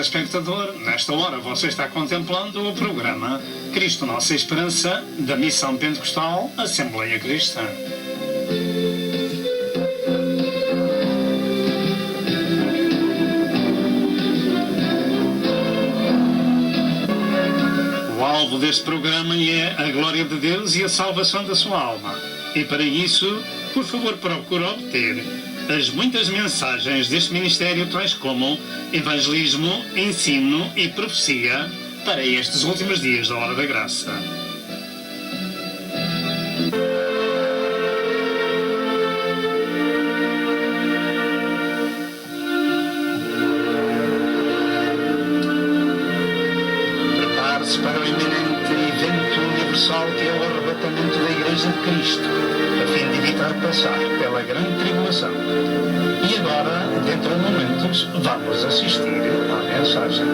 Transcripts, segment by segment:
telespectador, nesta hora você está contemplando o programa Cristo Nossa Esperança, da Missão Pentecostal Assembleia Cristã. O alvo deste programa é a glória de Deus e a salvação da sua alma. E para isso, por favor, procure obter as muitas mensagens deste ministério, tais como evangelismo, ensino e profecia para estes últimos dias da Hora da Graça. Prepare-se para o iminente evento universal que é o arrebatamento da Igreja de Cristo, a fim de evitar passar pela grande tribulação. E agora, dentro de momentos, vamos assistir à mensagem.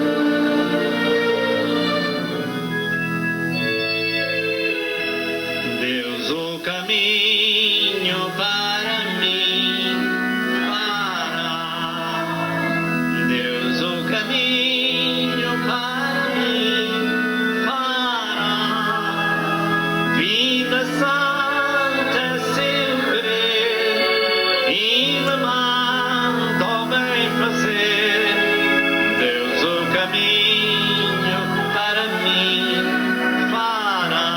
Deus o caminho para mim fará. Deus o caminho para mim fará. Vida santa sempre e me manda ao bem fazer. Deus o caminho para mim fará.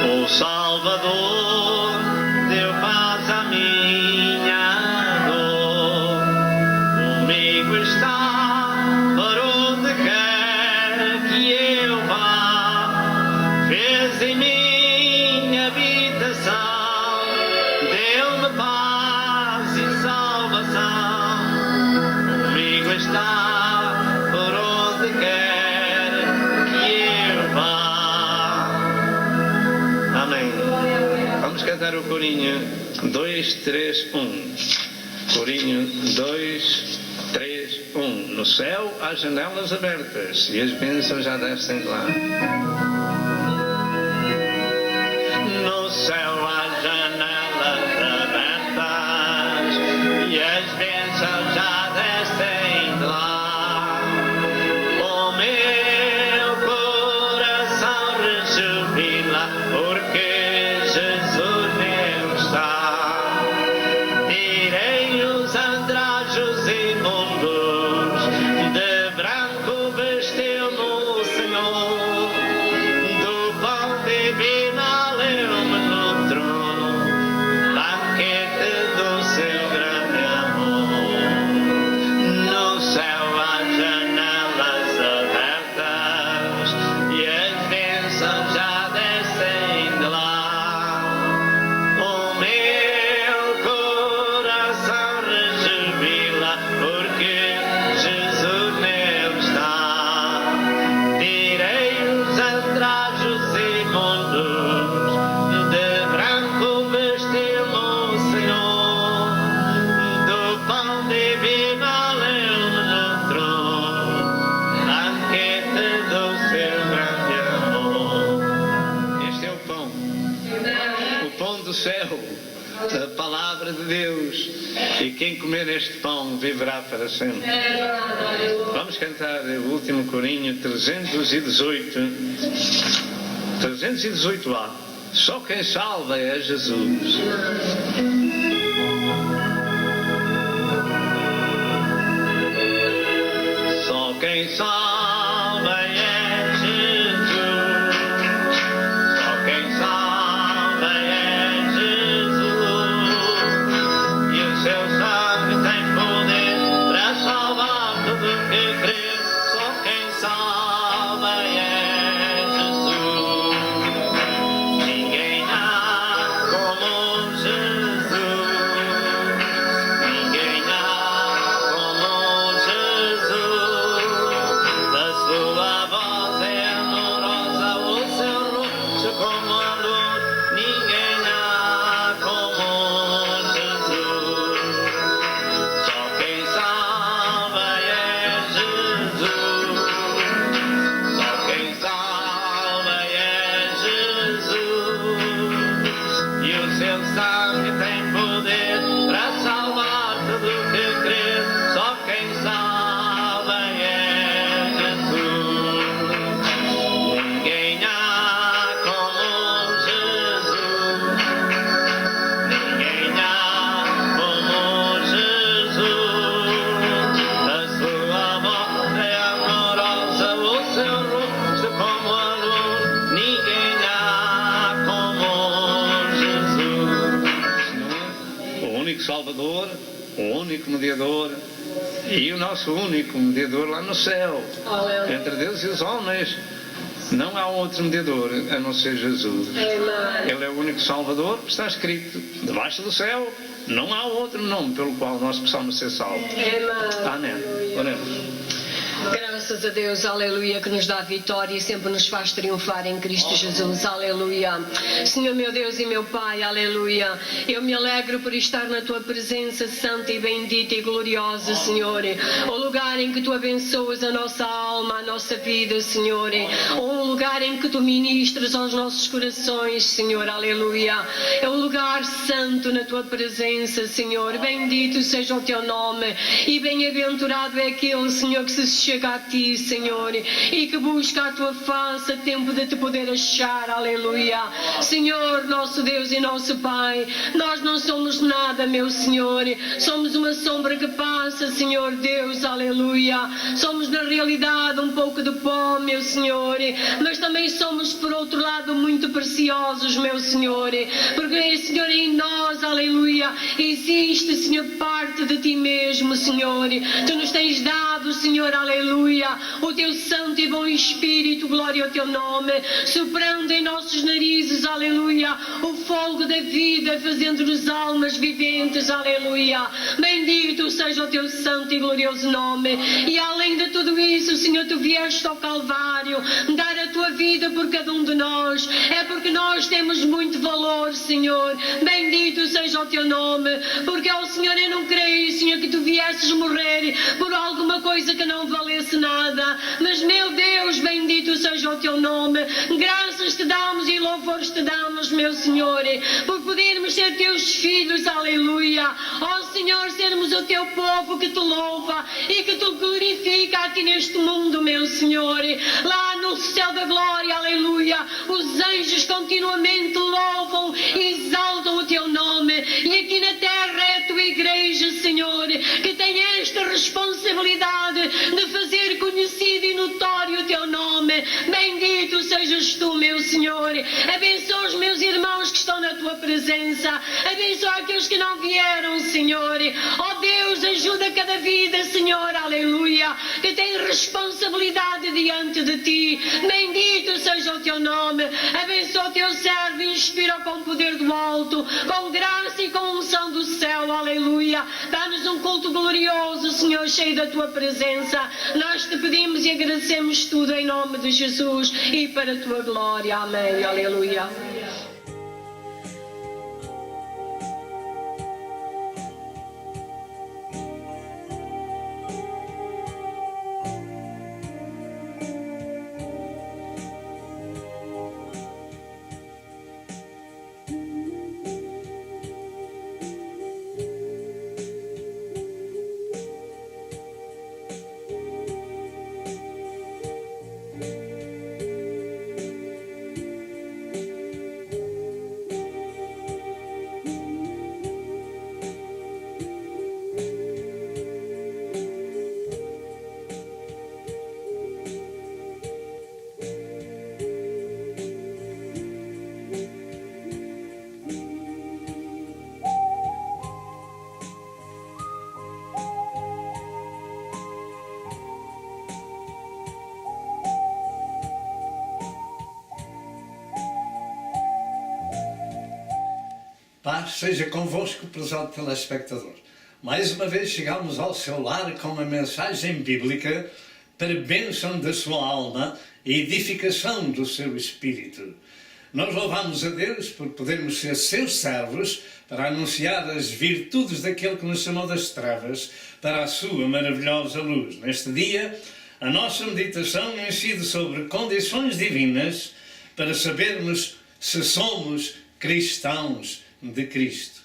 O Salvador deu paz à minha dor. Comigo está por onde quer que eu vá. Fez em minha habitação, deu-me paz e salvação. Comigo está por onde quer que eu vá. Amém. Vamos cantar o corinho 2, 3, 1. Corinho 2, 3, 1. No céu há janelas abertas e as bênçãos já descem de lá. No céu há janelas abertas e as bênçãos já descem de lá. O meu coração rejubila porque Jesus nele está. Tirei os andrajos imundos, de branco vestiu-me o Senhor. Do pão divino leu-me no trono, banquete do seu grande amor. No céu há janelas abertas e as bênçãos já descem de lá. O meu coração rejubila porque Jesus nele está. Tirei os andrajos imundos, de branco vestiu-me o Senhor. Do pão divino leu-me no trono, banquete do seu grande amor. Este é o pão do céu, a palavra de Deus. E quem comer este pão viverá para sempre. Vamos cantar o último corinho 318. 318A. Só quem salva é Jesus. Só quem salva é Jesus. Só quem salva é Jesus. E o seu sangue tem poder para salvar todo que crê. Só quem salva é Jesus. Ninguém há como Jesus. Ninguém há como Jesus. Salvador, o único mediador e o nosso único mediador lá no céu, entre Deus e os homens. Não há outro mediador a não ser Jesus. Ele é o único Salvador, que está escrito debaixo do céu. Não há outro nome pelo qual nós possamos ser salvos. Amém. Oremos. Graças a Deus, aleluia, que nos dá vitória e sempre nos faz triunfar em Cristo Jesus, aleluia. Senhor meu Deus e meu Pai, aleluia, eu me alegro por estar na Tua presença santa e bendita e gloriosa, Senhor, o lugar em que Tu abençoas a nossa alma, a nossa vida, Senhor, um lugar em que Tu ministras aos nossos corações, Senhor, aleluia, é um lugar santo na Tua presença, Senhor, bendito seja o Teu nome e bem-aventurado é aquele, Senhor, que se chega a Ti, Senhor, e que busca a Tua face a tempo de Te poder achar, aleluia. Senhor, nosso Deus e nosso Pai, nós não somos nada, meu Senhor, somos uma sombra que passa, Senhor Deus, aleluia. Somos na realidade um pouco de pó, meu Senhor, mas também somos, por outro lado, muito preciosos, meu Senhor, porque, Senhor, em nós, aleluia, existe, Senhor, parte de Ti mesmo, Senhor. Tu nos tens dado, Senhor, aleluia, o Teu santo e bom Espírito, glória ao Teu nome, soprando em nossos narizes, aleluia, o fogo da vida, fazendo-nos almas viventes, aleluia. Bendito seja o Teu santo e glorioso nome. E além de tudo isso, Senhor, Tu vieste ao Calvário dar a Tua vida por cada um de nós. É porque nós temos muito valor, Senhor. Bendito seja o Teu nome, porque ao Senhor eu não creio, Senhor, que Tu viesses morrer por alguma coisa que não valesse nada, mas, meu Deus, bendito seja o Teu nome. Graças Te damos e louvores Te damos, meu Senhor, por podermos ser Teus filhos, aleluia. Ó Senhor, sermos o Teu povo que Te louva e que Te glorifica aqui neste mundo, meu Senhor. Lá no céu da glória, aleluia, os anjos continuamente louvam e exaltam o Teu nome, e aqui na terra é a Tua igreja, Senhor, que tem esta responsabilidade de fazer conhecido e notório o Teu nome. Bendito sejas Tu, meu Senhor. Abençoa os meus irmãos que estão na Tua presença. Abençoa aqueles que não vieram, Senhor. Ó Deus, ajuda cada vida, Senhor, aleluia, que tem responsabilidade diante de Ti. Bendito seja o Teu nome. Abençoa o Teu servo e inspira com poder do alto, com graça e com unção do céu, aleluia. Dá-nos um culto glorioso, Senhor, cheio da Tua presença. Nós Te pedimos e agradecemos tudo em nome de Jesus e para a Tua glória. Amém. Aleluia. Paz seja convosco, prezado telespectador. Mais uma vez chegamos ao seu lar com uma mensagem bíblica para bênção da sua alma e edificação do seu espírito. Nós louvamos a Deus por podermos ser seus servos para anunciar as virtudes daquele que nos chamou das trevas para a sua maravilhosa luz. Neste dia, a nossa meditação incide sobre condições divinas para sabermos se somos cristãos de Cristo.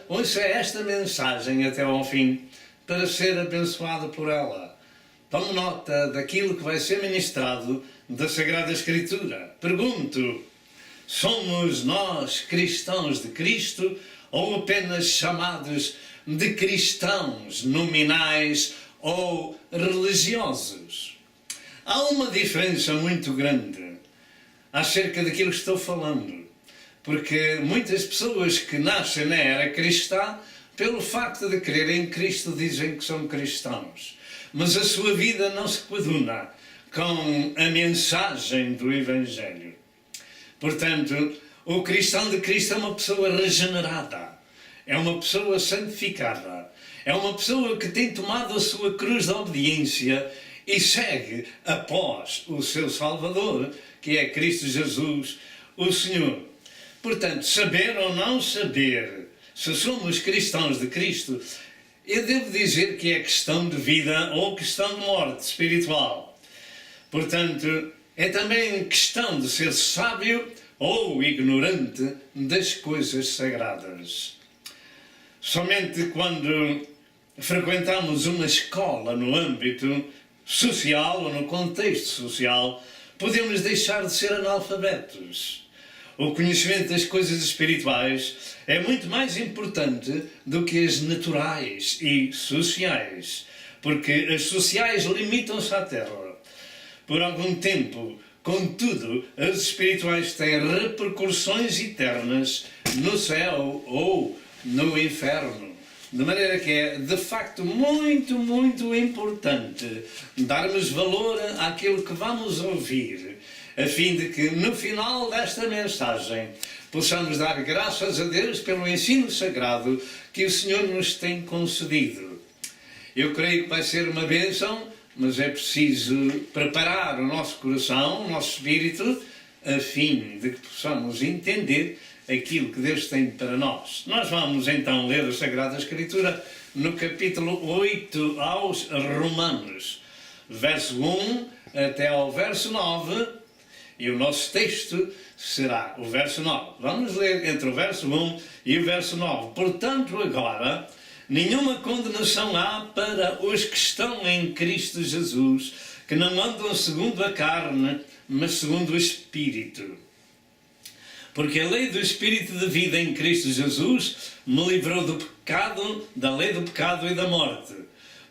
Ouça esta mensagem até ao fim para ser abençoado por ela. Tome nota daquilo que vai ser ministrado da Sagrada Escritura. Pergunto: somos nós cristãos de Cristo ou apenas chamados de cristãos nominais ou religiosos? Há uma diferença muito grande acerca daquilo que estou falando. porque muitas pessoas que nascem na era cristã, pelo facto de crerem em Cristo, dizem que são cristãos. Mas a sua vida não se coaduna com a mensagem do Evangelho. Portanto, o cristão de Cristo é uma pessoa regenerada, é uma pessoa santificada, é uma pessoa que tem tomado a sua cruz de obediência e segue após o seu Salvador, que é Cristo Jesus, o Senhor. Portanto, saber ou não saber se somos cristãos de Cristo, eu devo dizer que é questão de vida ou questão de morte espiritual. Portanto, é também questão de ser sábio ou ignorante das coisas sagradas. Somente quando frequentamos uma escola no âmbito social ou no contexto social, podemos deixar de ser analfabetos. O conhecimento das coisas espirituais é muito mais importante do que as naturais e sociais, porque as sociais limitam-se à terra. Por algum tempo, contudo, as espirituais têm repercussões eternas no céu ou no inferno. De maneira que é, de facto, muito, muito importante darmos valor àquilo que vamos ouvir, a fim de que, no final desta mensagem, possamos dar graças a Deus pelo ensino sagrado que o Senhor nos tem concedido. Eu creio que vai ser uma bênção, mas é preciso preparar o nosso coração, o nosso espírito, a fim de que possamos entender aquilo que Deus tem para nós. Nós vamos então ler a Sagrada Escritura no capítulo 8 aos Romanos, verso 1 até ao verso 9, e o nosso texto será o verso 9. Vamos ler entre o verso 1 e o verso 9. Portanto, agora, nenhuma condenação há para os que estão em Cristo Jesus, que não andam segundo a carne, mas segundo o Espírito. Porque a lei do Espírito de vida em Cristo Jesus me livrou do pecado, da lei do pecado e da morte.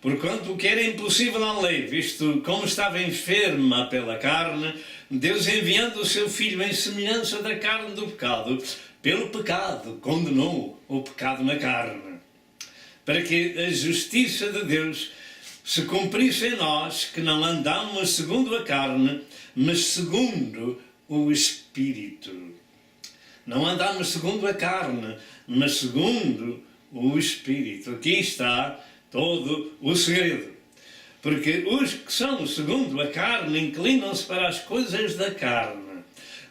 Porquanto o que era impossível à lei, visto como estava enferma pela carne, Deus, enviando o seu Filho em semelhança da carne do pecado, pelo pecado condenou o pecado na carne, para que a justiça de Deus se cumprisse em nós, que não andamos segundo a carne, mas segundo o Espírito. Não andamos segundo a carne, mas segundo o Espírito. Aqui está todo o segredo. Porque os que são segundo a carne inclinam-se para as coisas da carne,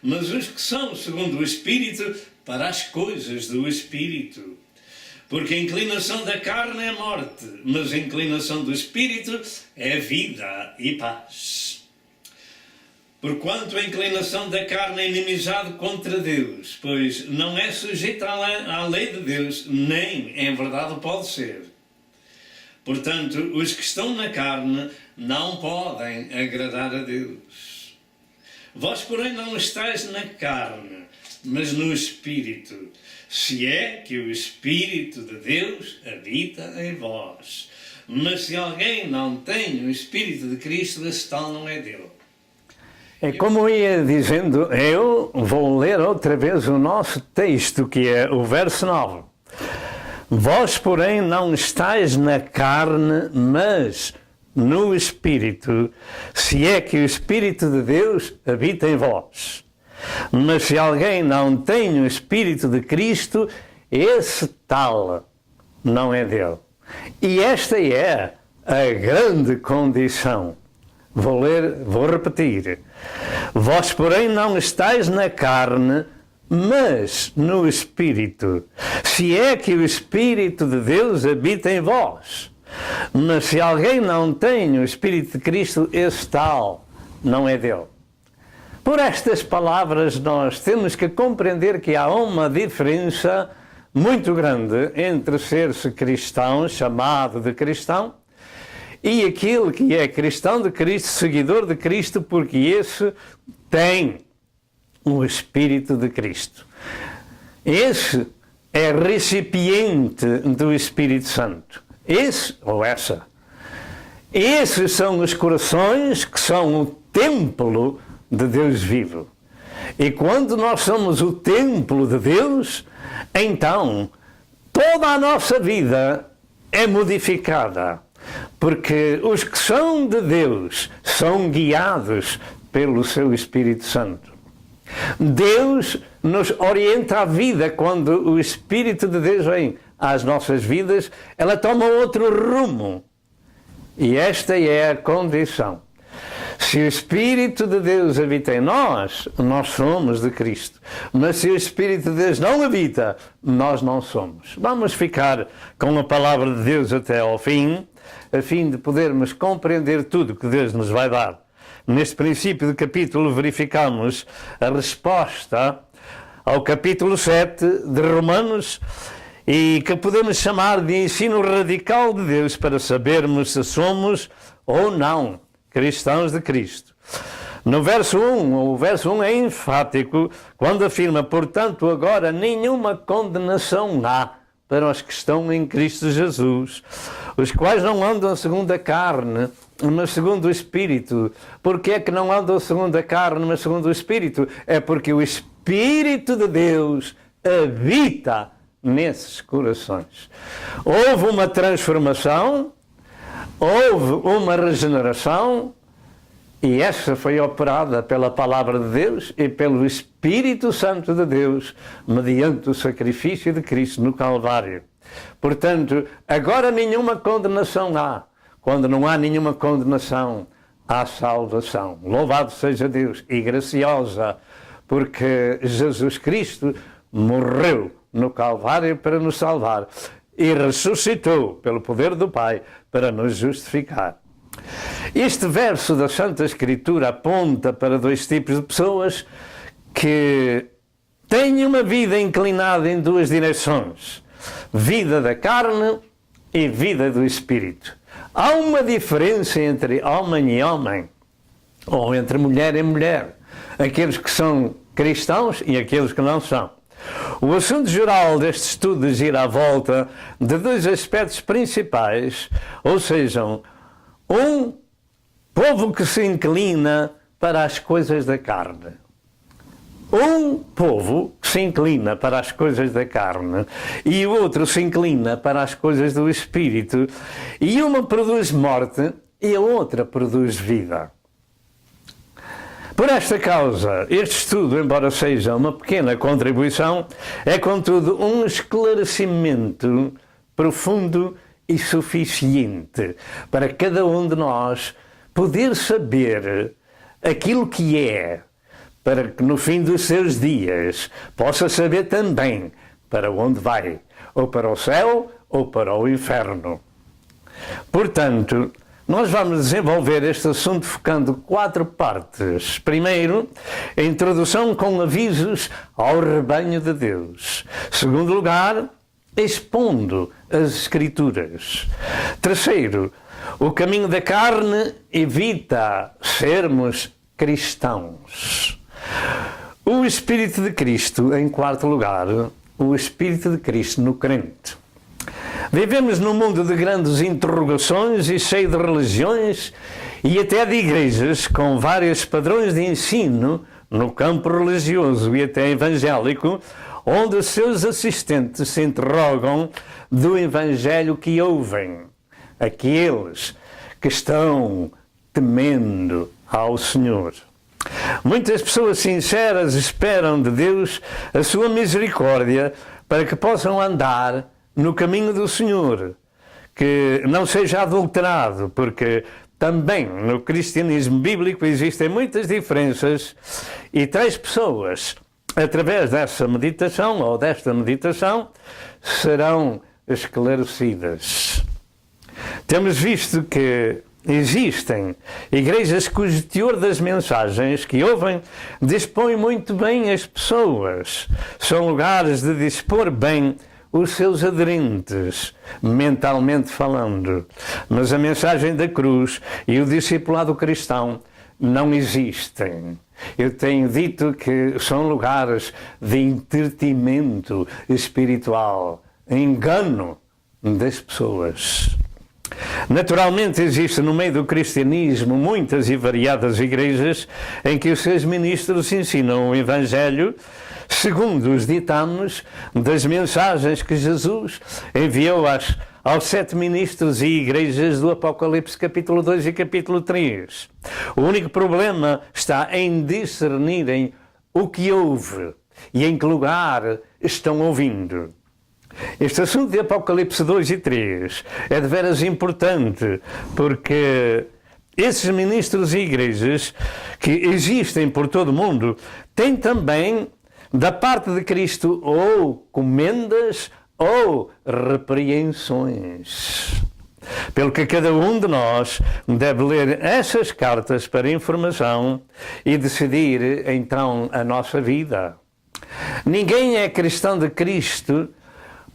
mas os que são segundo o Espírito para as coisas do Espírito. Porque a inclinação da carne é morte, mas a inclinação do Espírito é vida e paz. Porquanto a inclinação da carne é inimizade contra Deus, pois não é sujeita à lei de Deus, nem em verdade pode ser. Portanto, os que estão na carne não podem agradar a Deus. Vós, porém, não estáis na carne, mas no Espírito, se é que o Espírito de Deus habita em vós. Mas se alguém não tem o Espírito de Cristo, esse tal não é dele. É como eu ia dizendo, eu vou ler outra vez o nosso texto, que é o verso 9. Vós, porém, não estáis na carne, mas no Espírito, se é que o Espírito de Deus habita em vós. Mas se alguém não tem o Espírito de Cristo, esse tal não é dele. E esta é a grande condição. Vou repetir. Vós, porém, não estáis na carne, mas no Espírito, se é que o Espírito de Deus habita em vós. Mas se alguém não tem o Espírito de Cristo, esse tal não é dele. Por estas palavras, nós temos que compreender que há uma diferença muito grande entre ser-se cristão, chamado de cristão, e aquele que é cristão de Cristo, seguidor de Cristo, porque esse tem o Espírito de Cristo. Esse é recipiente do Espírito Santo. Esse ou essa. Esses são os corações que são o templo de Deus vivo. E quando nós somos o templo de Deus, então toda a nossa vida é modificada. Porque os que são de Deus são guiados pelo seu Espírito Santo. Deus nos orienta a vida. Quando o Espírito de Deus vem às nossas vidas, ela toma outro rumo. E esta é a condição. Se o Espírito de Deus habita em nós, nós somos de Cristo. Mas se o Espírito de Deus não habita, nós não somos. Vamos ficar com a palavra de Deus até ao fim, a fim de podermos compreender tudo que Deus nos vai dar. Neste princípio de capítulo verificamos a resposta ao capítulo 7 de Romanos, e que podemos chamar de ensino radical de Deus para sabermos se somos ou não cristãos de Cristo. No verso 1, o verso 1 é enfático quando afirma: portanto, agora nenhuma condenação há para os que estão em Cristo Jesus, os quais não andam segundo a carne, mas segundo o Espírito. Porquê é que não andam segundo a carne, mas segundo o Espírito? É porque o Espírito de Deus habita nesses corações. Houve uma transformação, houve uma regeneração, e essa foi operada pela Palavra de Deus e pelo Espírito Santo de Deus, mediante o sacrifício de Cristo no Calvário. Portanto, agora nenhuma condenação há. Quando não há nenhuma condenação, há salvação. Louvado seja Deus, e graciosa, porque Jesus Cristo morreu no Calvário para nos salvar e ressuscitou pelo poder do Pai para nos justificar. Este verso da Santa Escritura aponta para dois tipos de pessoas que têm uma vida inclinada em duas direções: vida da carne e vida do Espírito. Há uma diferença entre homem e homem, ou entre mulher e mulher, aqueles que são cristãos e aqueles que não são. O assunto geral deste estudo gira à volta de dois aspectos principais, ou seja, um povo que se inclina para as coisas da carne. Um povo que se inclina para as coisas da carne e o outro se inclina para as coisas do Espírito, e uma produz morte e a outra produz vida. Por esta causa, este estudo, embora seja uma pequena contribuição, é contudo um esclarecimento profundo e suficiente para cada um de nós poder saber aquilo que é, para que no fim dos seus dias possa saber também para onde vai, ou para o céu ou para o inferno. Portanto, nós vamos desenvolver este assunto focando 4 partes. Primeiro, a introdução com avisos ao rebanho de Deus. Segundo lugar, expondo as Escrituras. Terceiro, o caminho da carne evita sermos cristãos. O Espírito de Cristo, em quarto lugar, o Espírito de Cristo no crente. Vivemos num mundo de grandes interrogações e cheio de religiões e até de igrejas com vários padrões de ensino no campo religioso e até evangélico, onde os seus assistentes se interrogam do evangelho que ouvem, aqueles que estão temendo ao Senhor. Muitas pessoas sinceras esperam de Deus a sua misericórdia para que possam andar no caminho do Senhor, que não seja adulterado, porque também no cristianismo bíblico existem muitas diferenças e tais pessoas, através dessa meditação ou desta meditação, serão esclarecidas. Temos visto que existem igrejas cujo teor das mensagens que ouvem dispõe muito bem as pessoas. São lugares de dispor bem os seus aderentes, mentalmente falando. Mas a mensagem da cruz e o discipulado cristão não existem. Eu tenho dito que são lugares de entretenimento espiritual, engano das pessoas. Naturalmente, existe no meio do cristianismo muitas e variadas igrejas em que os seus ministros ensinam o Evangelho segundo os ditames das mensagens que Jesus enviou aos 7 ministros e igrejas do Apocalipse capítulo 2 e capítulo 3. O único problema está em discernirem o que ouve e em que lugar estão ouvindo. Este assunto de Apocalipse 2 e 3 é de veras importante, porque esses ministros e igrejas que existem por todo o mundo têm também, da parte de Cristo, ou comendas ou repreensões. Pelo que cada um de nós deve ler essas cartas para informação e decidir então a nossa vida. Ninguém é cristão de Cristo,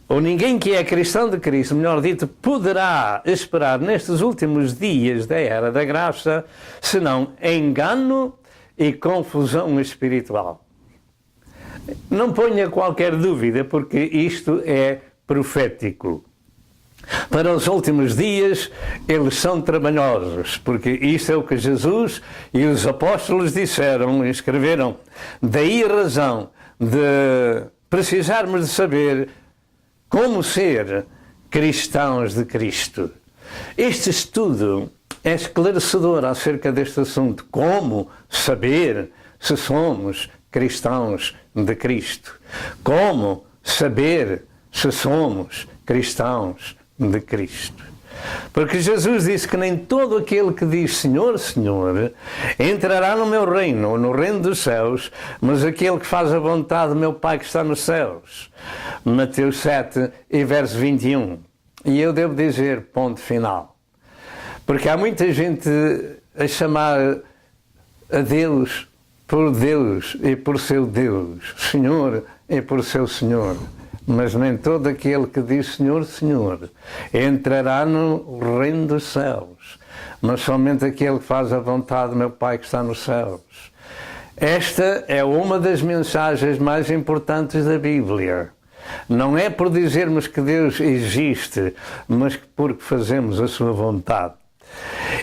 ou ninguém que é cristão de Cristo, melhor dito, poderá esperar nestes últimos dias da era da graça, senão engano e confusão espiritual. Não ponha qualquer dúvida, porque isto é profético. Para os últimos dias, eles são trabalhosos, porque isto é o que Jesus e os apóstolos disseram e escreveram. Daí a razão de precisarmos de saber como ser cristãos de Cristo. Este estudo é esclarecedor acerca deste assunto. Como saber se somos cristãos de Cristo? Como saber se somos cristãos de Cristo? Porque Jesus disse que nem todo aquele que diz Senhor, Senhor, entrará no meu reino, ou no reino dos céus, mas aquele que faz a vontade do meu Pai que está nos céus. Mateus 7 e verso 21. E eu devo dizer, ponto final. Porque há muita gente a chamar a Deus por Deus e por seu Deus, Senhor e por seu Senhor. Mas nem todo aquele que diz Senhor, Senhor, entrará no reino dos céus, mas somente aquele que faz a vontade do meu Pai que está nos céus. Esta é uma das mensagens mais importantes da Bíblia. Não é por dizermos que Deus existe, mas porque fazemos a sua vontade.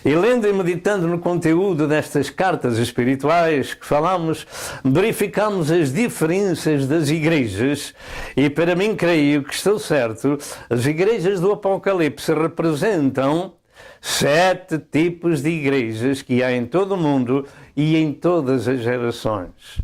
E lendo e meditando no conteúdo destas cartas espirituais que falamos, verificamos as diferenças das igrejas e, para mim, creio que estou certo, as igrejas do Apocalipse representam 7 tipos de igrejas que há em todo o mundo e em todas as gerações.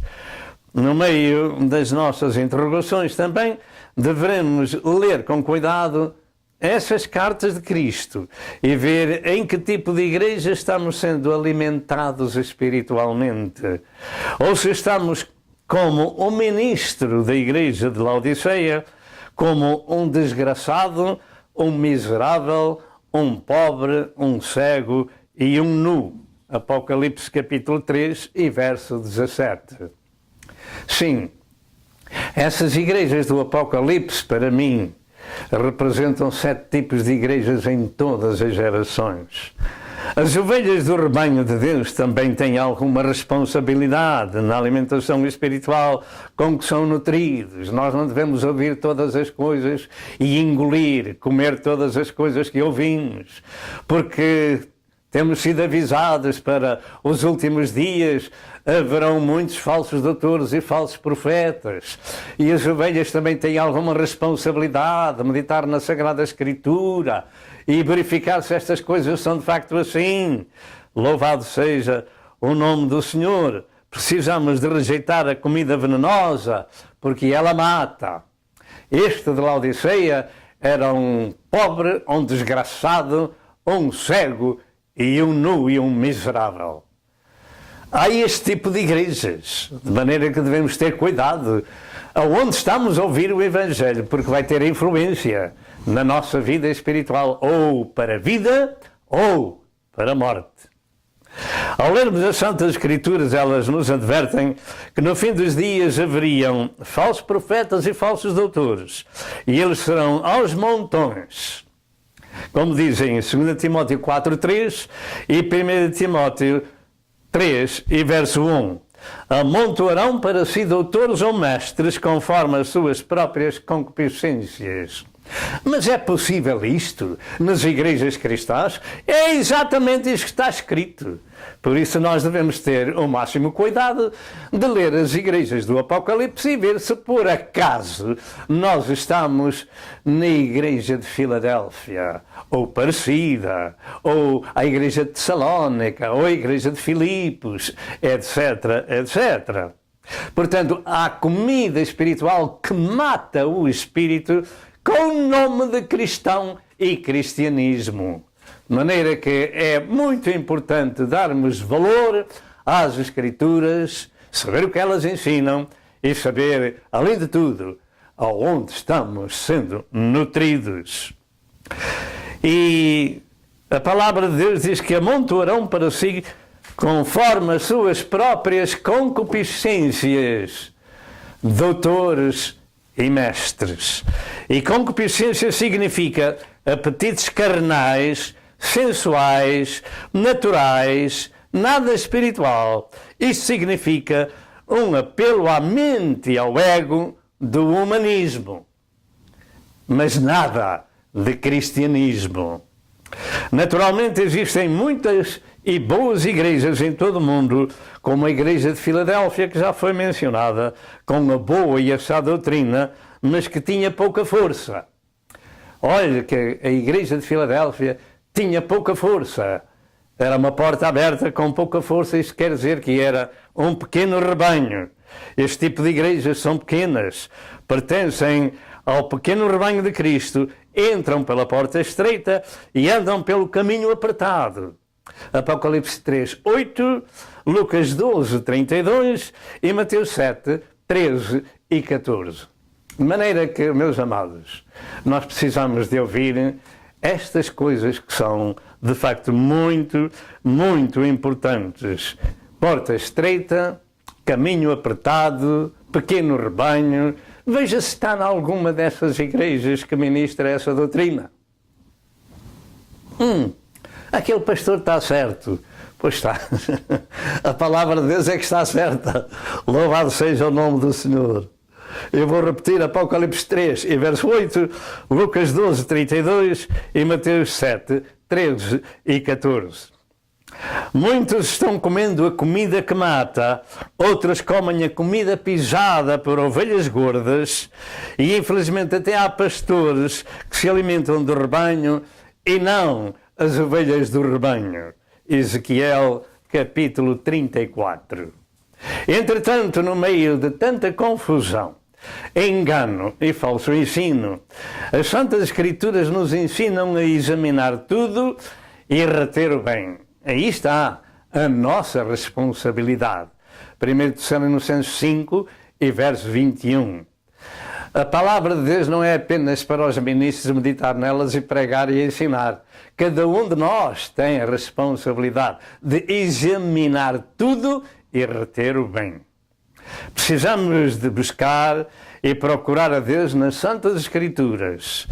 No meio das nossas interrogações também devemos ler com cuidado essas cartas de Cristo e ver em que tipo de igreja estamos sendo alimentados espiritualmente. Ou se estamos como o ministro da igreja de Laodiceia, como um desgraçado, um miserável, um pobre, um cego e um nu. Apocalipse capítulo 3 e verso 17. Sim, essas igrejas do Apocalipse, para mim, representam 7 tipos de igrejas em todas as gerações. As ovelhas do rebanho de Deus também têm alguma responsabilidade na alimentação espiritual com que são nutridos. Nós não devemos ouvir todas as coisas e engolir, comer todas as coisas que ouvimos, porque temos sido avisados para os últimos dias, haverão muitos falsos doutores e falsos profetas. E as ovelhas também têm alguma responsabilidade de meditar na Sagrada Escritura e verificar se estas coisas são de facto assim. Louvado seja o nome do Senhor. Precisamos de rejeitar a comida venenosa, porque ela mata. Este de Laodiceia era um pobre, um desgraçado, um cego e um nu e um miserável. Há este tipo de igrejas, de maneira que devemos ter cuidado aonde estamos a ouvir o Evangelho, porque vai ter influência na nossa vida espiritual, ou para a vida, ou para a morte. Ao lermos as Santas Escrituras, elas nos advertem que no fim dos dias haveriam falsos profetas e falsos doutores, e eles serão aos montões. Como dizem em 2 Timóteo 4:3 e 1 Timóteo 3 e verso 1. Amontoarão para si doutores ou mestres conforme as suas próprias concupiscências. Mas é possível isto nas igrejas cristãs? É exatamente isso que está escrito. Por isso nós devemos ter o máximo cuidado de ler as igrejas do Apocalipse e ver se por acaso nós estamos na igreja de Filadélfia, ou parecida, ou a igreja de Tessalónica, ou a igreja de Filipos, etc, etc. Portanto, há comida espiritual que mata o espírito com o nome de cristão e cristianismo. De maneira que é muito importante darmos valor às Escrituras, saber o que elas ensinam e saber, além de tudo, aonde estamos sendo nutridos. E a palavra de Deus diz que amontoarão para si conforme as suas próprias concupiscências, doutores e mestres. E concupiscência significa apetites carnais, sensuais, naturais, nada espiritual. Isto significa um apelo à mente e ao ego do humanismo, mas nada de cristianismo. Naturalmente existem muitas e boas igrejas em todo o mundo, como a igreja de Filadélfia, que já foi mencionada, com a boa e a sã doutrina, mas que tinha pouca força. Olha que a igreja de Filadélfia tinha pouca força. Era uma porta aberta com pouca força, isto quer dizer que era um pequeno rebanho. Este tipo de igrejas são pequenas, pertencem ao pequeno rebanho de Cristo, entram pela porta estreita e andam pelo caminho apertado. Apocalipse 3, 8, Lucas 12, 32 e Mateus 7, 13 e 14. De maneira que, meus amados, nós precisamos de ouvir estas coisas que são, de facto, muito, muito importantes. Porta estreita, caminho apertado, pequeno rebanho. Veja se está em alguma dessas igrejas que ministra essa doutrina. Aquele pastor está certo. Pois está. A palavra de Deus é que está certa. Louvado seja o nome do Senhor. Eu vou repetir Apocalipse 3 e verso 8, Lucas 12, 32 e Mateus 7, 13 e 14. Muitos estão comendo a comida que mata, outros comem a comida pisada por ovelhas gordas e infelizmente até há pastores que se alimentam do rebanho e não as ovelhas do rebanho. Ezequiel capítulo 34. Entretanto, no meio de tanta confusão, engano e falso ensino, as Santas Escrituras nos ensinam a examinar tudo e reter o bem. Aí está a nossa responsabilidade. 1 Tessalonicenses 5 e verso 21. A palavra de Deus não é apenas para os ministros meditar nelas e pregar e ensinar. Cada um de nós tem a responsabilidade de examinar tudo e reter o bem. Precisamos de buscar e procurar a Deus nas Santas Escrituras.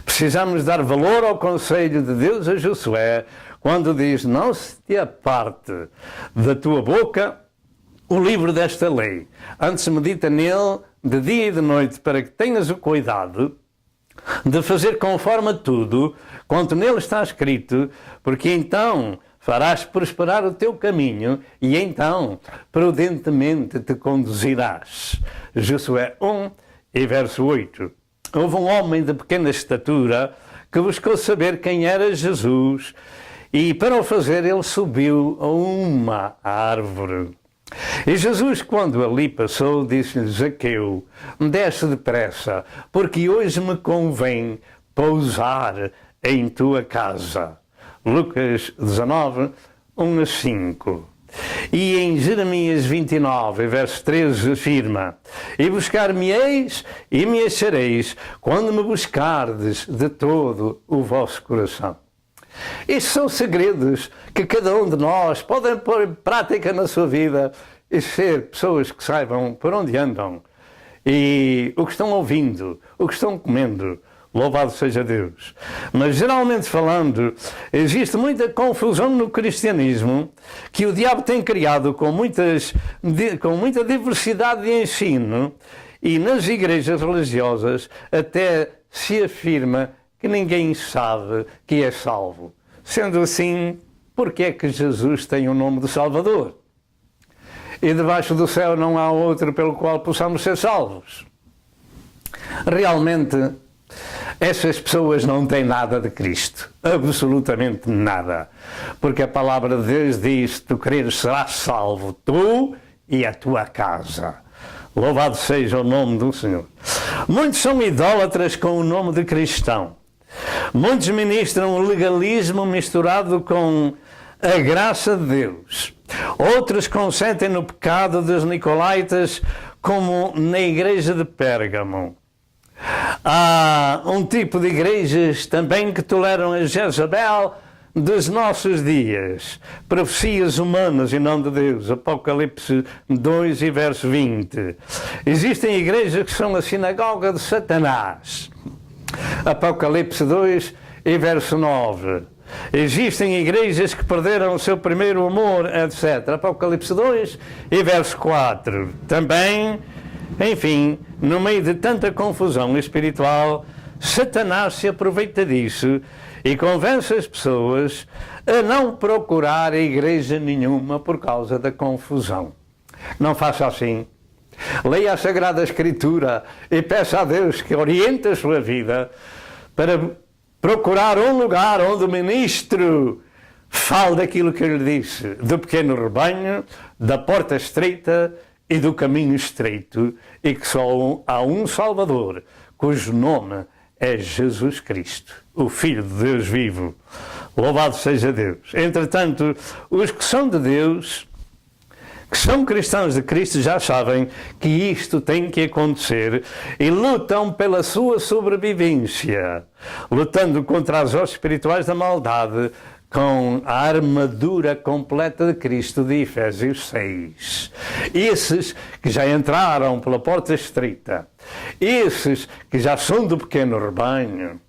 Precisamos dar valor ao conselho de Deus a Josué, quando diz: não se te aparte da tua boca o livro desta lei. Antes medita nele de dia e de noite, para que tenhas o cuidado de fazer conforme a tudo quanto nele está escrito, porque então farás prosperar o teu caminho e então prudentemente te conduzirás. Josué 1 e verso 8. Houve um homem de pequena estatura que buscou saber quem era Jesus e para o fazer ele subiu a uma árvore. E Jesus, quando ali passou, disse-lhe: Zaqueu, desce depressa, porque hoje me convém pousar em tua casa. Lucas 19, 1 a 5. E em Jeremias 29, verso 13, afirma: E buscar-me-eis e me achareis, quando me buscardes de todo o vosso coração. Estes são segredos que cada um de nós pode pôr em prática na sua vida e ser pessoas que saibam por onde andam e o que estão ouvindo, o que estão comendo. Louvado seja Deus. Mas, geralmente falando, existe muita confusão no cristianismo que o diabo tem criado com muita diversidade de ensino, e nas igrejas religiosas até se afirma que ninguém sabe que é salvo. Sendo assim, por que é que Jesus tem o nome de Salvador? E debaixo do céu não há outro pelo qual possamos ser salvos. Realmente, essas pessoas não têm nada de Cristo, absolutamente nada, porque a palavra de Deus diz: tu creres, serás salvo, tu e a tua casa. Louvado seja o nome do Senhor. Muitos são idólatras com o nome de cristão. Muitos ministram o legalismo misturado com a graça de Deus. Outros consentem no pecado dos nicolaítas, como na igreja de Pérgamo. Há um tipo de igrejas também que toleram a Jezabel dos nossos dias, profecias humanas e não de Deus. Apocalipse 2 e verso 20. Existem igrejas que são a sinagoga de Satanás. Apocalipse 2 e verso 9. Existem igrejas que perderam o seu primeiro amor, etc. Apocalipse 2 e verso 4. Também, enfim, no meio de tanta confusão espiritual, Satanás se aproveita disso e convence as pessoas a não procurar a igreja nenhuma por causa da confusão. Não faça assim. Leia a Sagrada Escritura e peça a Deus que oriente a sua vida para procurar um lugar onde o ministro fale daquilo que eu lhe disse, do pequeno rebanho, da porta estreita e do caminho estreito, e que só há um Salvador, cujo nome é Jesus Cristo, o Filho de Deus vivo. Louvado seja Deus. Entretanto, os que são de Deus, que são cristãos de Cristo, já sabem que isto tem que acontecer e lutam pela sua sobrevivência, lutando contra as hostes espirituais da maldade com a armadura completa de Cristo de Efésios 6. Esses que já entraram pela porta estreita, esses que já são do pequeno rebanho,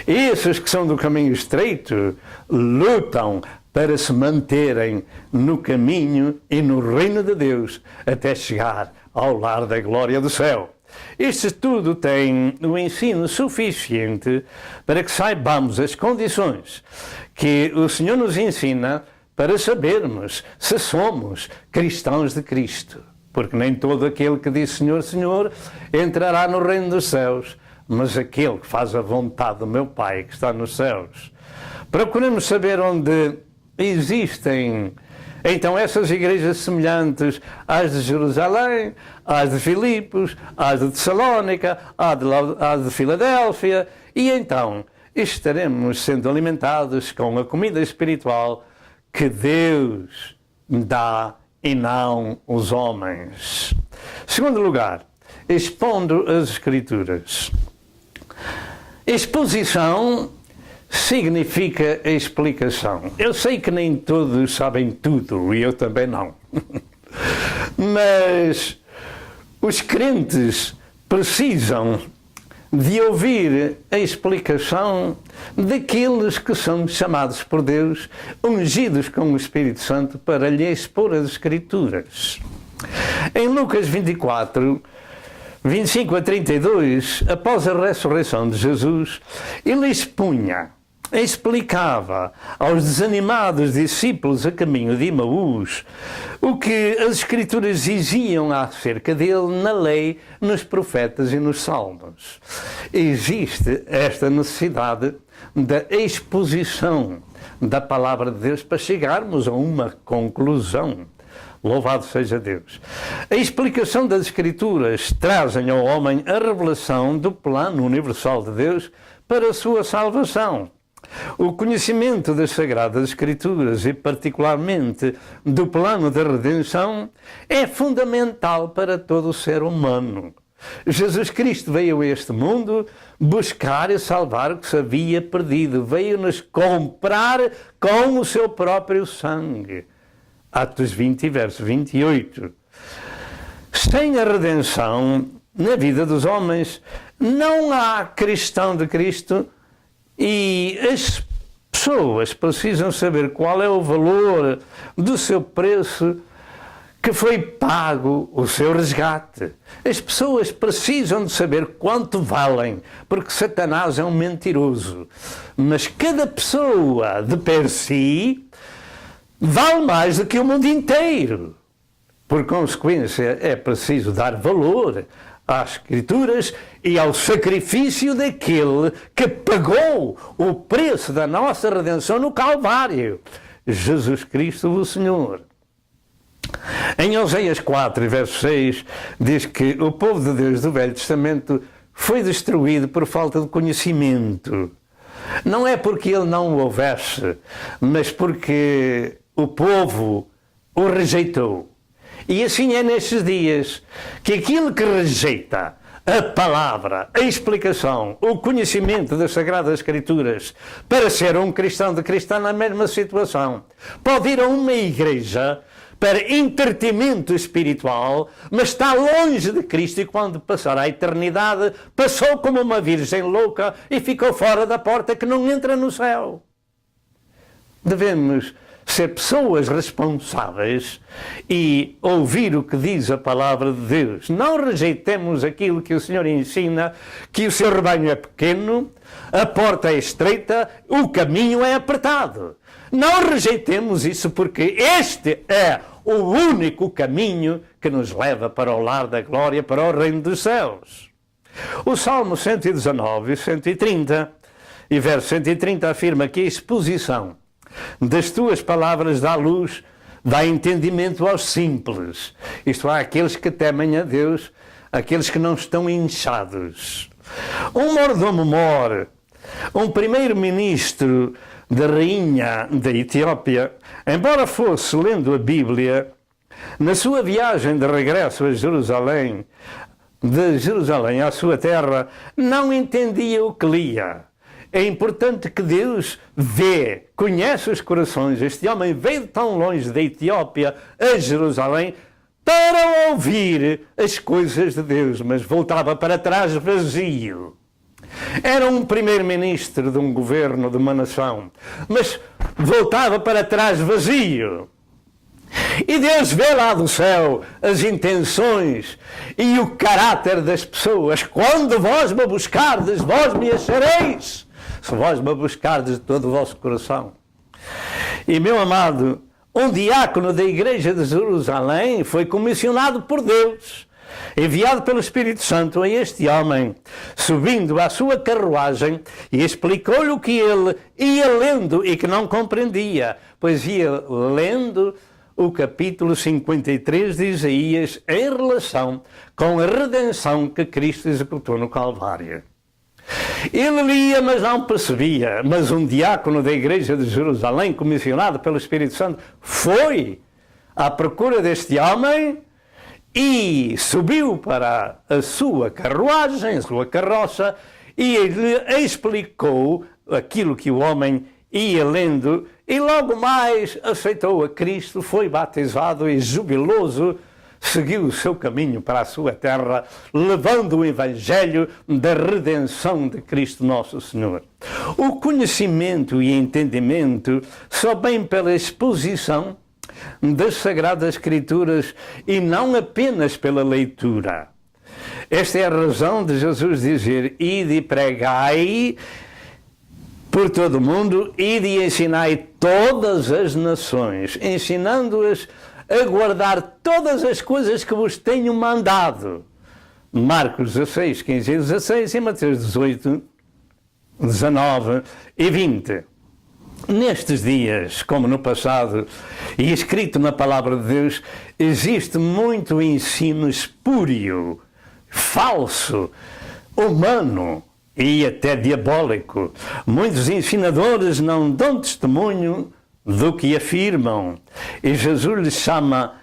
esses que são do caminho estreito, lutam para se manterem no caminho e no reino de Deus até chegar ao lar da glória do céu. Isto tudo tem o ensino suficiente para que saibamos as condições que o Senhor nos ensina para sabermos se somos cristãos de Cristo. Porque nem todo aquele que diz Senhor, Senhor entrará no reino dos céus, mas aquele que faz a vontade do meu Pai que está nos céus. Procuremos saber onde existem então essas igrejas semelhantes às de Jerusalém, às de Filipos, às de Tessalónica, às de Filadélfia, e então estaremos sendo alimentados com a comida espiritual que Deus dá e não os homens. Segundo lugar, expondo as Escrituras. Exposição significa explicação. Eu sei que nem todos sabem tudo, e eu também não. Mas os crentes precisam de ouvir a explicação daqueles que são chamados por Deus, ungidos com o Espírito Santo, para lhe expor as Escrituras. Em Lucas 24, 25 a 32, após a ressurreição de Jesus, ele explicava aos desanimados discípulos a caminho de Emaús o que as Escrituras diziam acerca dele na lei, nos profetas e nos salmos. Existe esta necessidade da exposição da palavra de Deus para chegarmos a uma conclusão. Louvado seja Deus. A explicação das Escrituras trazem ao homem a revelação do plano universal de Deus para a sua salvação. O conhecimento das Sagradas Escrituras e particularmente do plano da redenção é fundamental para todo o ser humano. Jesus Cristo veio a este mundo buscar e salvar o que se havia perdido. Veio-nos comprar com o seu próprio sangue. Atos 20, verso 28. Sem a redenção na vida dos homens, não há cristão de Cristo, e as pessoas precisam saber qual é o valor do seu preço que foi pago o seu resgate. As pessoas precisam de saber quanto valem, porque Satanás é um mentiroso. Mas cada pessoa de per si vale mais do que o mundo inteiro. Por consequência, é preciso dar valor às Escrituras e ao sacrifício daquele que pagou o preço da nossa redenção no Calvário, Jesus Cristo, o Senhor. Em Oséias 4, verso 6, diz que o povo de Deus do Velho Testamento foi destruído por falta de conhecimento. Não é porque ele não o houvesse, mas porque o povo o rejeitou. E assim é nestes dias, que aquilo que rejeita a palavra, a explicação, o conhecimento das Sagradas Escrituras, para ser um cristão de cristã na mesma situação, pode ir a uma igreja para entretenimento espiritual, mas está longe de Cristo e quando passar a eternidade, passou como uma virgem louca e ficou fora da porta que não entra no céu. Devemos ser pessoas responsáveis e ouvir o que diz a palavra de Deus. Não rejeitemos aquilo que o Senhor ensina, que o seu rebanho é pequeno, a porta é estreita, o caminho é apertado. Não rejeitemos isso, porque este é o único caminho que nos leva para o lar da glória, para o reino dos céus. O Salmo 119 e 130, e verso 130 afirma que a exposição das tuas palavras dá luz, dá entendimento aos simples, isto é, àqueles que temem a Deus, aqueles que não estão inchados. Um mordomo-mor, um primeiro-ministro da rainha da Etiópia, embora fosse lendo a Bíblia, na sua viagem de regresso a Jerusalém, de Jerusalém à sua terra, não entendia o que lia. É importante que Deus vê, conhece os corações. Este homem veio tão longe da Etiópia a Jerusalém para ouvir as coisas de Deus, mas voltava para trás vazio. Era um primeiro-ministro de um governo, de uma nação, mas voltava para trás vazio. E Deus vê lá do céu as intenções e o caráter das pessoas. Quando vós me buscardes, vós me achareis, se vós me buscardes de todo o vosso coração. E, meu amado, um diácono da igreja de Jerusalém foi comissionado por Deus, enviado pelo Espírito Santo a este homem, subindo à sua carruagem, e explicou-lhe o que ele ia lendo e que não compreendia, pois ia lendo o capítulo 53 de Isaías em relação com a redenção que Cristo executou no Calvário. Ele lia, mas não percebia. Mas um diácono da igreja de Jerusalém, comissionado pelo Espírito Santo, foi à procura deste homem e subiu para a sua carruagem, a sua carroça, e lhe explicou aquilo que o homem ia lendo, e logo mais aceitou a Cristo, foi batizado e jubiloso seguiu o seu caminho para a sua terra, levando o Evangelho da redenção de Cristo Nosso Senhor. O conhecimento e entendimento só vem pela exposição das Sagradas Escrituras e não apenas pela leitura. Esta é a razão de Jesus dizer: ide e pregai por todo o mundo, ide e ensinai todas as nações, ensinando-as a guardar todas as coisas que vos tenho mandado. Marcos 16, 15 e 16 e Mateus 18, 19 e 20. Nestes dias, como no passado, e escrito na Palavra de Deus, existe muito ensino espúrio, falso, humano e até diabólico. Muitos ensinadores não dão testemunho do que afirmam. E Jesus lhes chama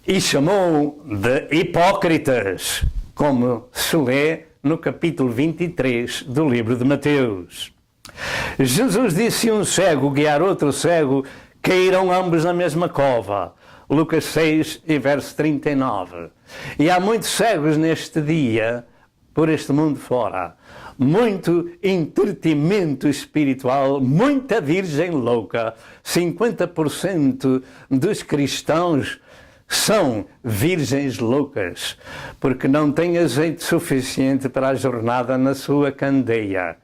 e chamou de hipócritas, como se lê no capítulo 23 do livro de Mateus. Jesus disse: se um cego guiar outro cego, cairão ambos na mesma cova. Lucas 6 e verso 39. E há muitos cegos neste dia, por este mundo fora. Muito entretenimento espiritual, muita virgem louca. 50% dos cristãos são virgens loucas, porque não têm azeite suficiente para a jornada na sua candeia.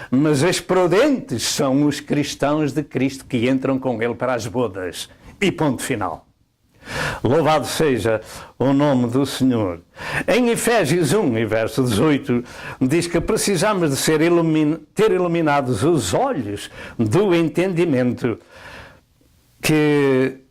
Mas as prudentes são os cristãos de Cristo que entram com ele para as bodas. E ponto final. Louvado seja o nome do Senhor. Em Efésios 1, e verso 18, diz que precisamos de ter iluminados os olhos do entendimento,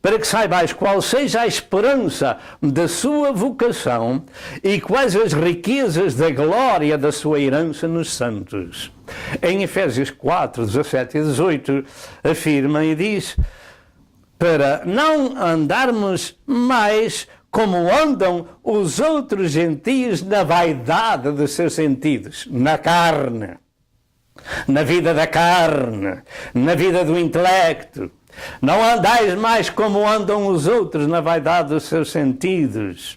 para que saibais qual seja a esperança da sua vocação e quais as riquezas da glória da sua herança nos santos. Em Efésios 4, 17 e 18, afirma e diz: para não andarmos mais como andam os outros gentios na vaidade dos seus sentidos, na carne, na vida da carne, na vida do intelecto. Não andais mais como andam os outros na vaidade dos seus sentidos,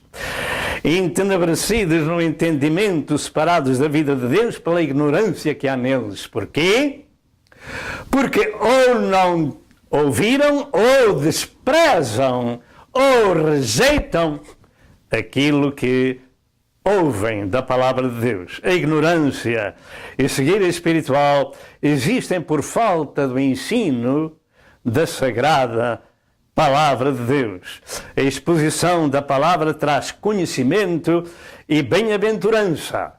entenebrecidos no entendimento, separados da vida de Deus pela ignorância que há neles. Porquê? Porque ou não ouviram, ou desprezam, ou rejeitam aquilo que ouvem da palavra de Deus. A ignorância e cegueira espiritual existem por falta do ensino da sagrada palavra de Deus. A exposição da palavra traz conhecimento e bem-aventurança.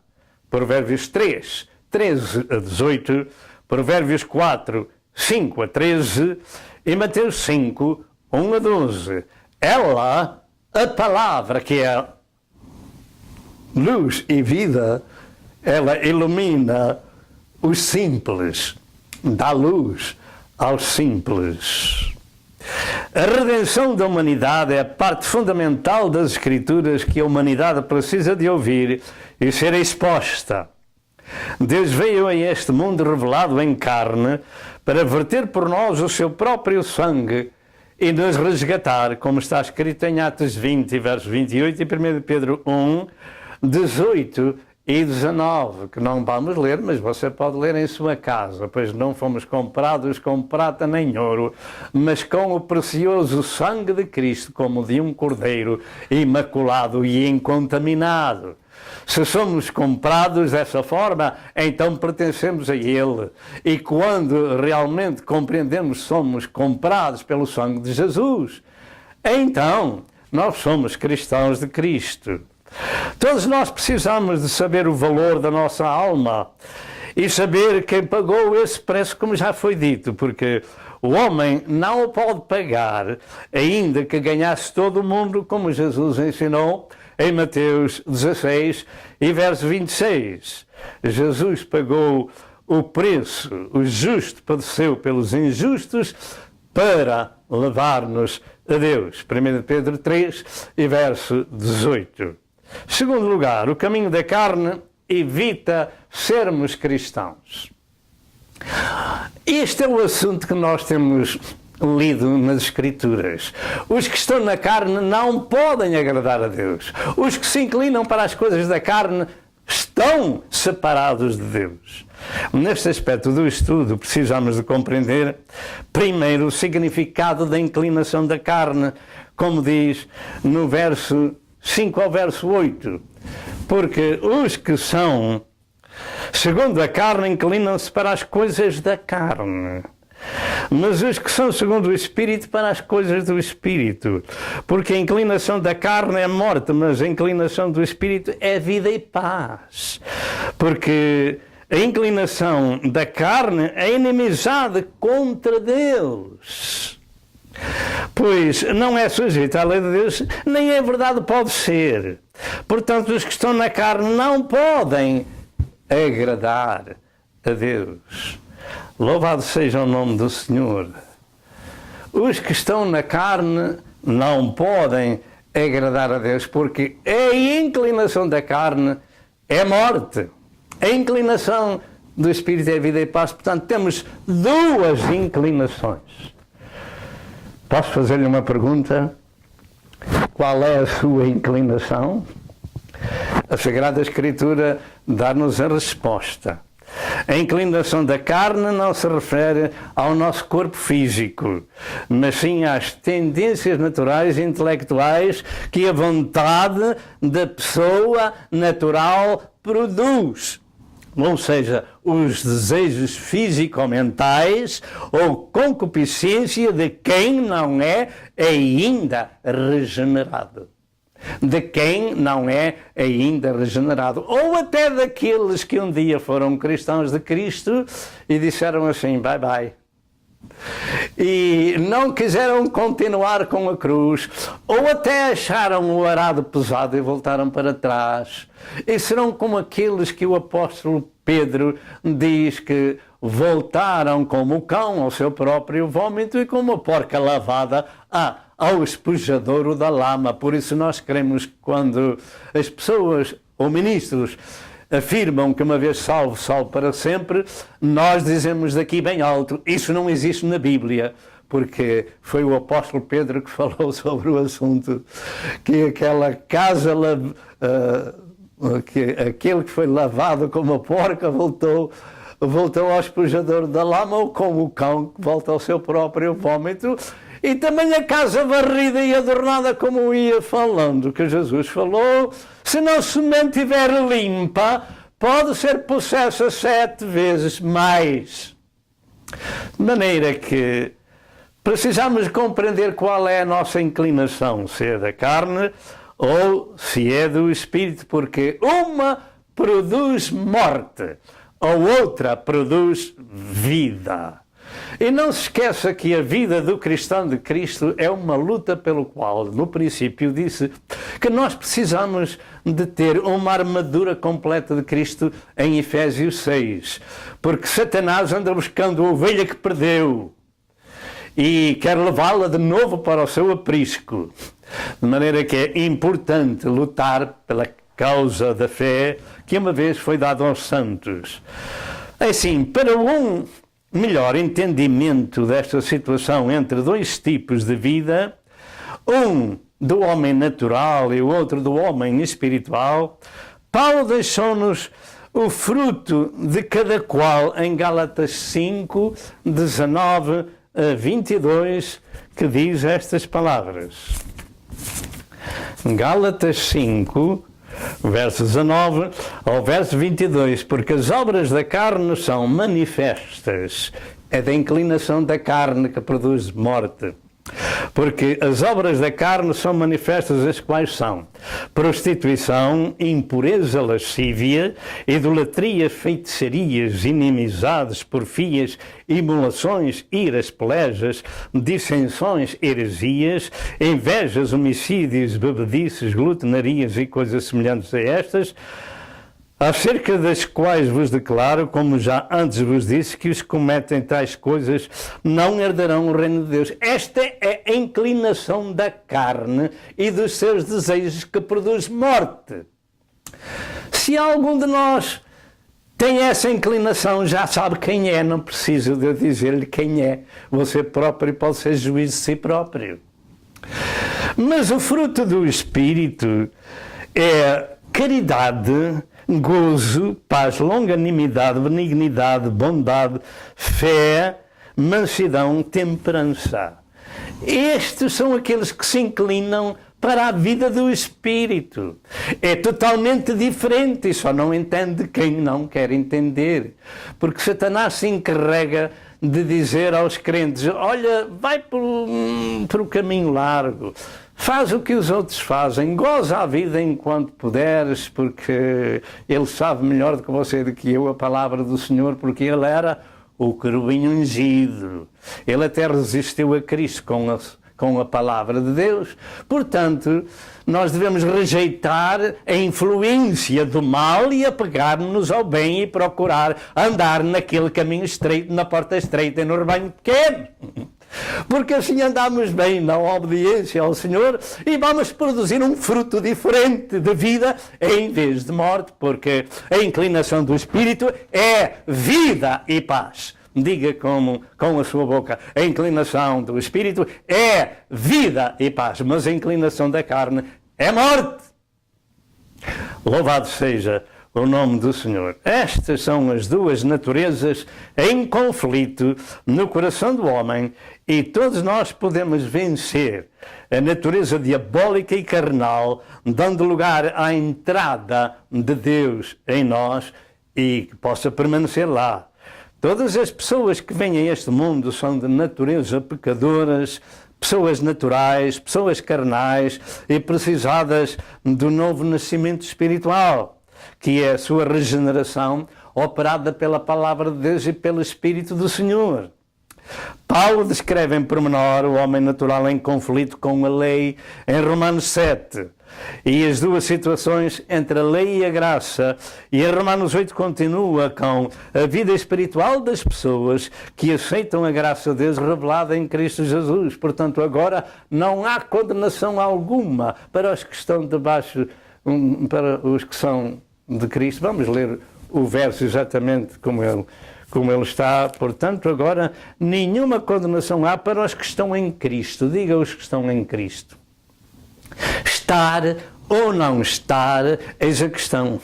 Provérbios 3, 13 a 18, Provérbios 4, 5 a 13 e Mateus 5, 1 a 12. Ela, a palavra que é luz e vida, ela ilumina os simples, dá luz aos simples. A redenção da humanidade é a parte fundamental das Escrituras que a humanidade precisa de ouvir e ser exposta. Deus veio a este mundo revelado em carne para verter por nós o seu próprio sangue e nos resgatar, como está escrito em Atos 20, verso 28 e 1 Pedro 1, 18 e 19, que não vamos ler, mas você pode ler em sua casa, pois não fomos comprados com prata nem ouro, mas com o precioso sangue de Cristo, como de um cordeiro imaculado e incontaminado. Se somos comprados dessa forma, então pertencemos a Ele. E quando realmente compreendemos que somos comprados pelo sangue de Jesus, então nós somos cristãos de Cristo. Todos nós precisamos de saber o valor da nossa alma e saber quem pagou esse preço, como já foi dito, porque o homem não o pode pagar, ainda que ganhasse todo o mundo, como Jesus ensinou em Mateus 16 e verso 26. Jesus pagou o preço, o justo padeceu pelos injustos para levar-nos a Deus. 1 Pedro 3 e verso 18. Segundo lugar, o caminho da carne evita sermos cristãos. Este é o assunto que nós temos lido nas Escrituras. Os que estão na carne não podem agradar a Deus. Os que se inclinam para as coisas da carne estão separados de Deus. Neste aspecto do estudo, precisamos de compreender, primeiro, o significado da inclinação da carne, como diz no verso 5 ao verso 8. Porque os que são segundo a carne inclinam-se para as coisas da carne, mas os que são segundo o Espírito para as coisas do Espírito. Porque a inclinação da carne é morte, mas a inclinação do Espírito é vida e paz. Porque a inclinação da carne é inimizade contra Deus, pois não é sujeita à lei de Deus, nem é verdade pode ser. Portanto, os que estão na carne não podem agradar a Deus. Louvado seja o nome do Senhor. Os que estão na carne não podem agradar a Deus, porque a inclinação da carne é morte. A inclinação do Espírito é vida e paz. Portanto, temos duas inclinações. Posso fazer-lhe uma pergunta? Qual é a sua inclinação? A Sagrada Escritura dá-nos a resposta. A inclinação da carne não se refere ao nosso corpo físico, mas sim às tendências naturais e intelectuais que a vontade da pessoa natural produz. Ou seja, os desejos físico-mentais ou concupiscência de quem não é ainda regenerado. De quem não é ainda regenerado. Ou até daqueles que um dia foram cristãos de Cristo e disseram assim, bye bye. E não quiseram continuar com a cruz, ou até acharam o arado pesado e voltaram para trás. E serão como aqueles que o apóstolo Pedro diz que voltaram como o cão ao seu próprio vômito e como a porca lavada ao espujadouro da lama. Por isso nós queremos, quando as pessoas ou ministros afirmam que uma vez salvo, salvo para sempre, nós dizemos daqui bem alto, isso não existe na Bíblia, porque foi o apóstolo Pedro que falou sobre o assunto, que aquela casa, que aquele que foi lavado como a porca voltou ao espujador da lama, ou como o cão que volta ao seu próprio vômito. E também a casa varrida e adornada, como ia falando, que Jesus falou, se não se mantiver limpa, pode ser possessa 7 vezes mais. De maneira que precisamos compreender qual é a nossa inclinação, se é da carne ou se é do espírito, porque uma produz morte, a outra produz vida. E não se esqueça que a vida do cristão de Cristo é uma luta pelo qual, no princípio, disse que nós precisamos de ter uma armadura completa de Cristo em Efésios 6. Porque Satanás anda buscando a ovelha que perdeu e quer levá-la de novo para o seu aprisco. De maneira que é importante lutar pela causa da fé que uma vez foi dada aos santos. Assim, para um melhor entendimento desta situação entre 2 tipos de vida, um do homem natural e o outro do homem espiritual, Paulo deixou-nos o fruto de cada qual em Gálatas 5, 19 a 22, que diz estas palavras. Gálatas 5, verso 19 ao verso 22, porque as obras da carne são manifestas, é da inclinação da carne que produz morte. Porque as obras da carne são manifestas, as quais são prostituição, impureza, lascívia, idolatria, feitiçarias, inimizades, porfias, imolações, iras, pelejas, dissensões, heresias, invejas, homicídios, bebedices, glutonarias e coisas semelhantes a estas, acerca das quais vos declaro, como já antes vos disse, que os que cometem tais coisas não herdarão o reino de Deus. Esta é a inclinação da carne e dos seus desejos que produz morte. Se algum de nós tem essa inclinação, já sabe quem é, não preciso de eu dizer-lhe quem é. Você próprio pode ser juiz de si próprio. Mas o fruto do Espírito é caridade, gozo, paz, longanimidade, benignidade, bondade, fé, mansidão, temperança. Estes são aqueles que se inclinam para a vida do Espírito. É totalmente diferente e só não entende quem não quer entender. Porque Satanás se encarrega de dizer aos crentes, olha, vai por o caminho largo, faz o que os outros fazem, goza a vida enquanto puderes, porque ele sabe melhor do que você, do que eu, a palavra do Senhor, porque ele era o querubim ungido. Ele até resistiu a Cristo com a palavra de Deus. Portanto, nós devemos rejeitar a influência do mal e apegar-nos ao bem e procurar andar naquele caminho estreito, na porta estreita e no rebanho pequeno. Porque assim andamos bem na obediência ao Senhor e vamos produzir um fruto diferente de vida em vez de morte, porque a inclinação do Espírito é vida e paz. Diga com a sua boca, a inclinação do Espírito é vida e paz, mas a inclinação da carne é morte. Louvado seja o nome do Senhor. Estas são as duas naturezas em conflito no coração do homem e todos nós podemos vencer a natureza diabólica e carnal, dando lugar à entrada de Deus em nós e que possa permanecer lá. Todas as pessoas que vêm a este mundo são de natureza pecadoras, pessoas naturais, pessoas carnais e precisadas do novo nascimento espiritual, que é a sua regeneração operada pela palavra de Deus e pelo Espírito do Senhor. Paulo descreve em pormenor o homem natural em conflito com a lei em Romanos 7. E as duas situações entre a lei e a graça. E em Romanos 8 continua com a vida espiritual das pessoas que aceitam a graça de Deus revelada em Cristo Jesus. Portanto, agora não há condenação alguma para os que estão debaixo, para os que são de Cristo. Vamos ler o verso exatamente como ele está. Portanto, agora nenhuma condenação há para os que estão em Cristo. Diga os que estão em Cristo. Estar ou não estar, eis a questão.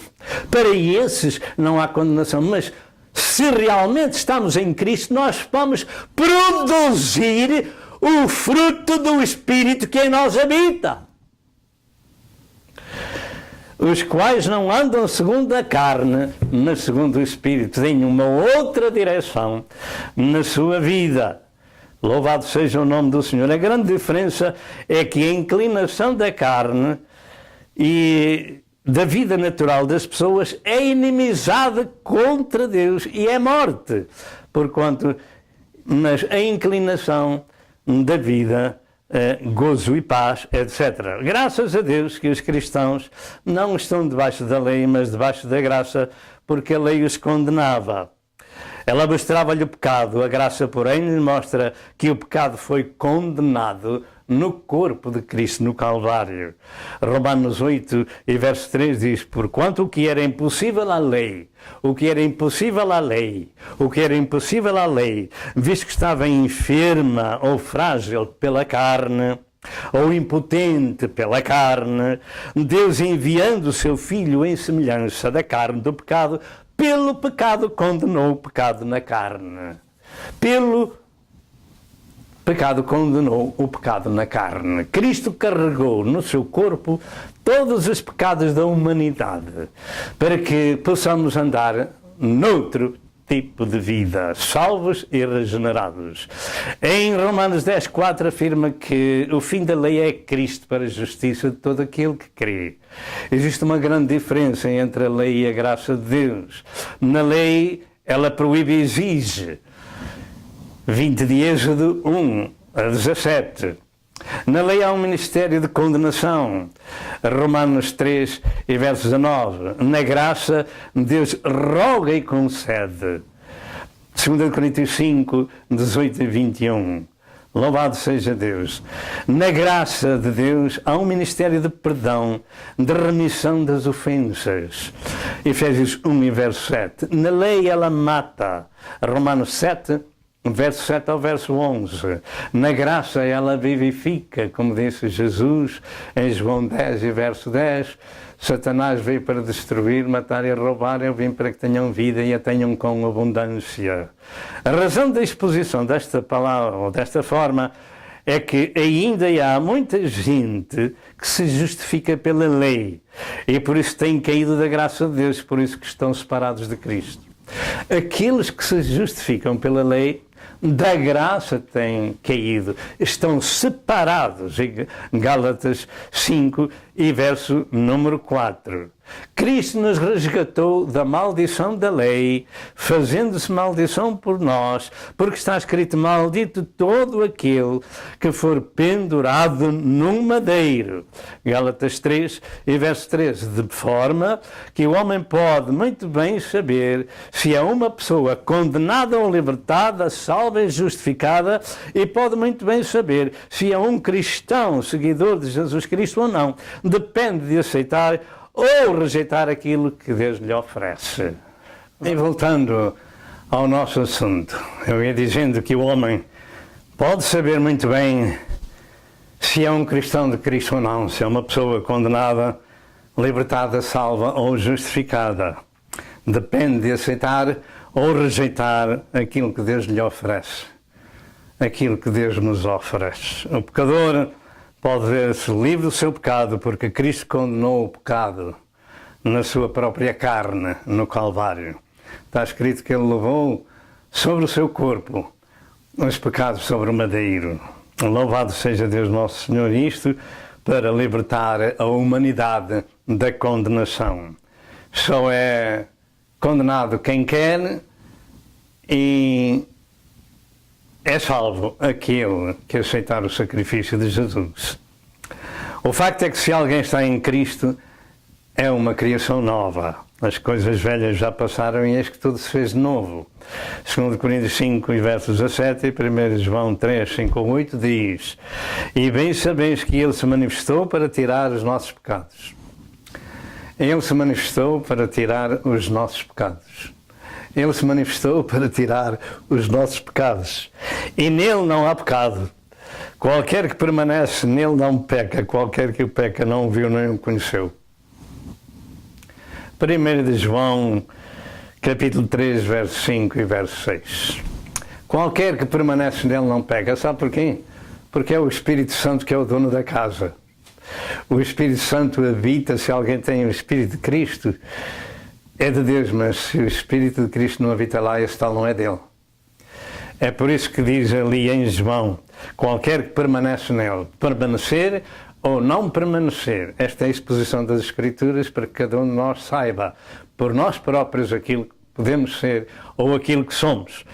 Para esses não há condenação, mas se realmente estamos em Cristo, nós vamos produzir o fruto do Espírito que em nós habita. Os quais não andam segundo a carne, mas segundo o Espírito, têm uma outra direção na sua vida. Louvado seja o nome do Senhor. A grande diferença é que a inclinação da carne e da vida natural das pessoas é inimizade contra Deus e é morte. Mas a inclinação da vida, gozo e paz, etc. Graças a Deus que os cristãos não estão debaixo da lei, mas debaixo da graça, porque a lei os condenava. Ela mostrava-lhe o pecado, a graça, porém, mostra que o pecado foi condenado no corpo de Cristo, no Calvário. Romanos 8 e verso 3 diz: porquanto o que era impossível à lei, visto que estava enferma ou frágil pela carne, ou impotente pela carne, Deus, enviando o seu Filho em semelhança da carne do pecado, pelo pecado condenou o pecado na carne. Pelo pecado condenou o pecado na carne. Cristo carregou no seu corpo todos os pecados da humanidade, para que possamos andar noutro tipo de vida, salvos e regenerados. Em Romanos 10:4 afirma que o fim da lei é Cristo para a justiça de todo aquele que crê. Existe uma grande diferença entre a lei e a graça de Deus. Na lei, ela proíbe e exige. 20 de Êxodo 1 a 17. Na lei há um ministério de condenação. Romanos 3 e verso 19. Na graça, Deus roga e concede. 2 Coríntios 5, 18 e 21. Louvado seja Deus. Na graça de Deus há um ministério de perdão, de remissão das ofensas. Efésios 1 e verso 7. Na lei ela mata. Romanos 7, verso 7 ao verso 11. Na graça ela vivifica, como disse Jesus em João 10 e verso 10. Satanás veio para destruir, matar e roubar, eu vim para que tenham vida e a tenham com abundância. A razão da exposição desta palavra, ou desta forma, é que ainda há muita gente que se justifica pela lei e por isso têm caído da graça de Deus, por isso que estão separados de Cristo. Aqueles que se justificam pela lei, da graça têm caído, estão separados, em Gálatas 5 e verso número 4. Cristo nos resgatou da maldição da lei, fazendo-se maldição por nós, porque está escrito: maldito todo aquele que for pendurado num madeiro. Gálatas 3 e verso 13. De forma que o homem pode muito bem saber se é uma pessoa condenada ou libertada, salva e justificada, e pode muito bem saber se é um cristão, seguidor de Jesus Cristo ou não. Depende de aceitar ou rejeitar aquilo que Deus lhe oferece. E voltando ao nosso assunto, eu ia dizendo que o homem pode saber muito bem se é um cristão de Cristo ou não, se é uma pessoa condenada libertada, salva ou justificada. Depende de aceitar ou rejeitar aquilo que Deus lhe oferece, aquilo que Deus nos oferece. O pecador pode ver-se livre do seu pecado porque Cristo condenou o pecado na sua própria carne, no Calvário. Está escrito que Ele levou sobre o seu corpo os pecados sobre o madeiro. Louvado seja Deus nosso Senhor, isto para libertar a humanidade da condenação. Só é condenado quem quer e é salvo aquele que aceitar o sacrifício de Jesus. O facto é que se alguém está em Cristo, é uma criação nova. As coisas velhas já passaram e eis que tudo se fez de novo. 2 Coríntios 5, versos 17 e 1 João 3, 5 ou 8 diz: E bem sabeis que Ele se manifestou para tirar os nossos pecados. Ele se manifestou para tirar os nossos pecados. Ele se manifestou para tirar os nossos pecados. E nele não há pecado. Qualquer que permanece nele não peca. Qualquer que o peca não o viu nem o conheceu. 1 de João, capítulo 3, verso 5 e verso 6. Qualquer que permanece nele não peca. Sabe porquê? Porque é o Espírito Santo que é o dono da casa. O Espírito Santo habita, se alguém tem o Espírito de Cristo, é de Deus, mas se o Espírito de Cristo não habita lá, esse tal não é dele. É por isso que diz ali em João, qualquer que permanece nele, permanecer ou não permanecer. Esta é a exposição das Escrituras para que cada um de nós saiba, por nós próprios, aquilo que podemos ser ou aquilo que somos.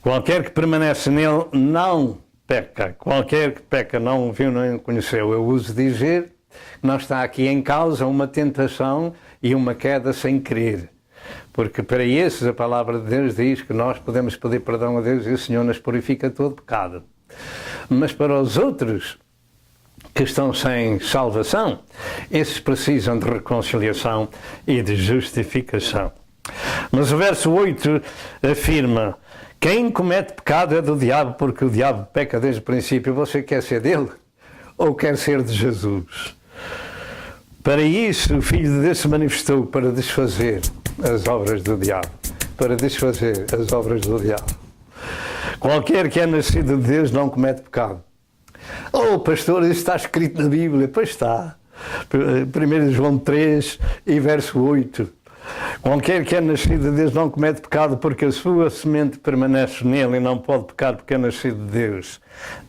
Qualquer que permanece nele não peca. Qualquer que peca não o viu nem o conheceu. Eu uso dizer que não está aqui em causa uma tentação e uma queda sem querer. Porque para esses a palavra de Deus diz que nós podemos pedir perdão a Deus e o Senhor nos purifica de todo pecado. Mas para os outros que estão sem salvação, esses precisam de reconciliação e de justificação. Mas o verso 8 afirma: quem comete pecado é do diabo, porque o diabo peca desde o princípio. Você quer ser dele ou quer ser de Jesus? Para isso o Filho de Deus se manifestou para desfazer as obras do diabo. Para desfazer as obras do diabo. Qualquer que é nascido de Deus não comete pecado. Oh, pastor, isso está escrito na Bíblia. Pois está. 1 João 3 e verso 8. Qualquer que é nascido de Deus não comete pecado, porque a sua semente permanece nele e não pode pecar porque é nascido de Deus.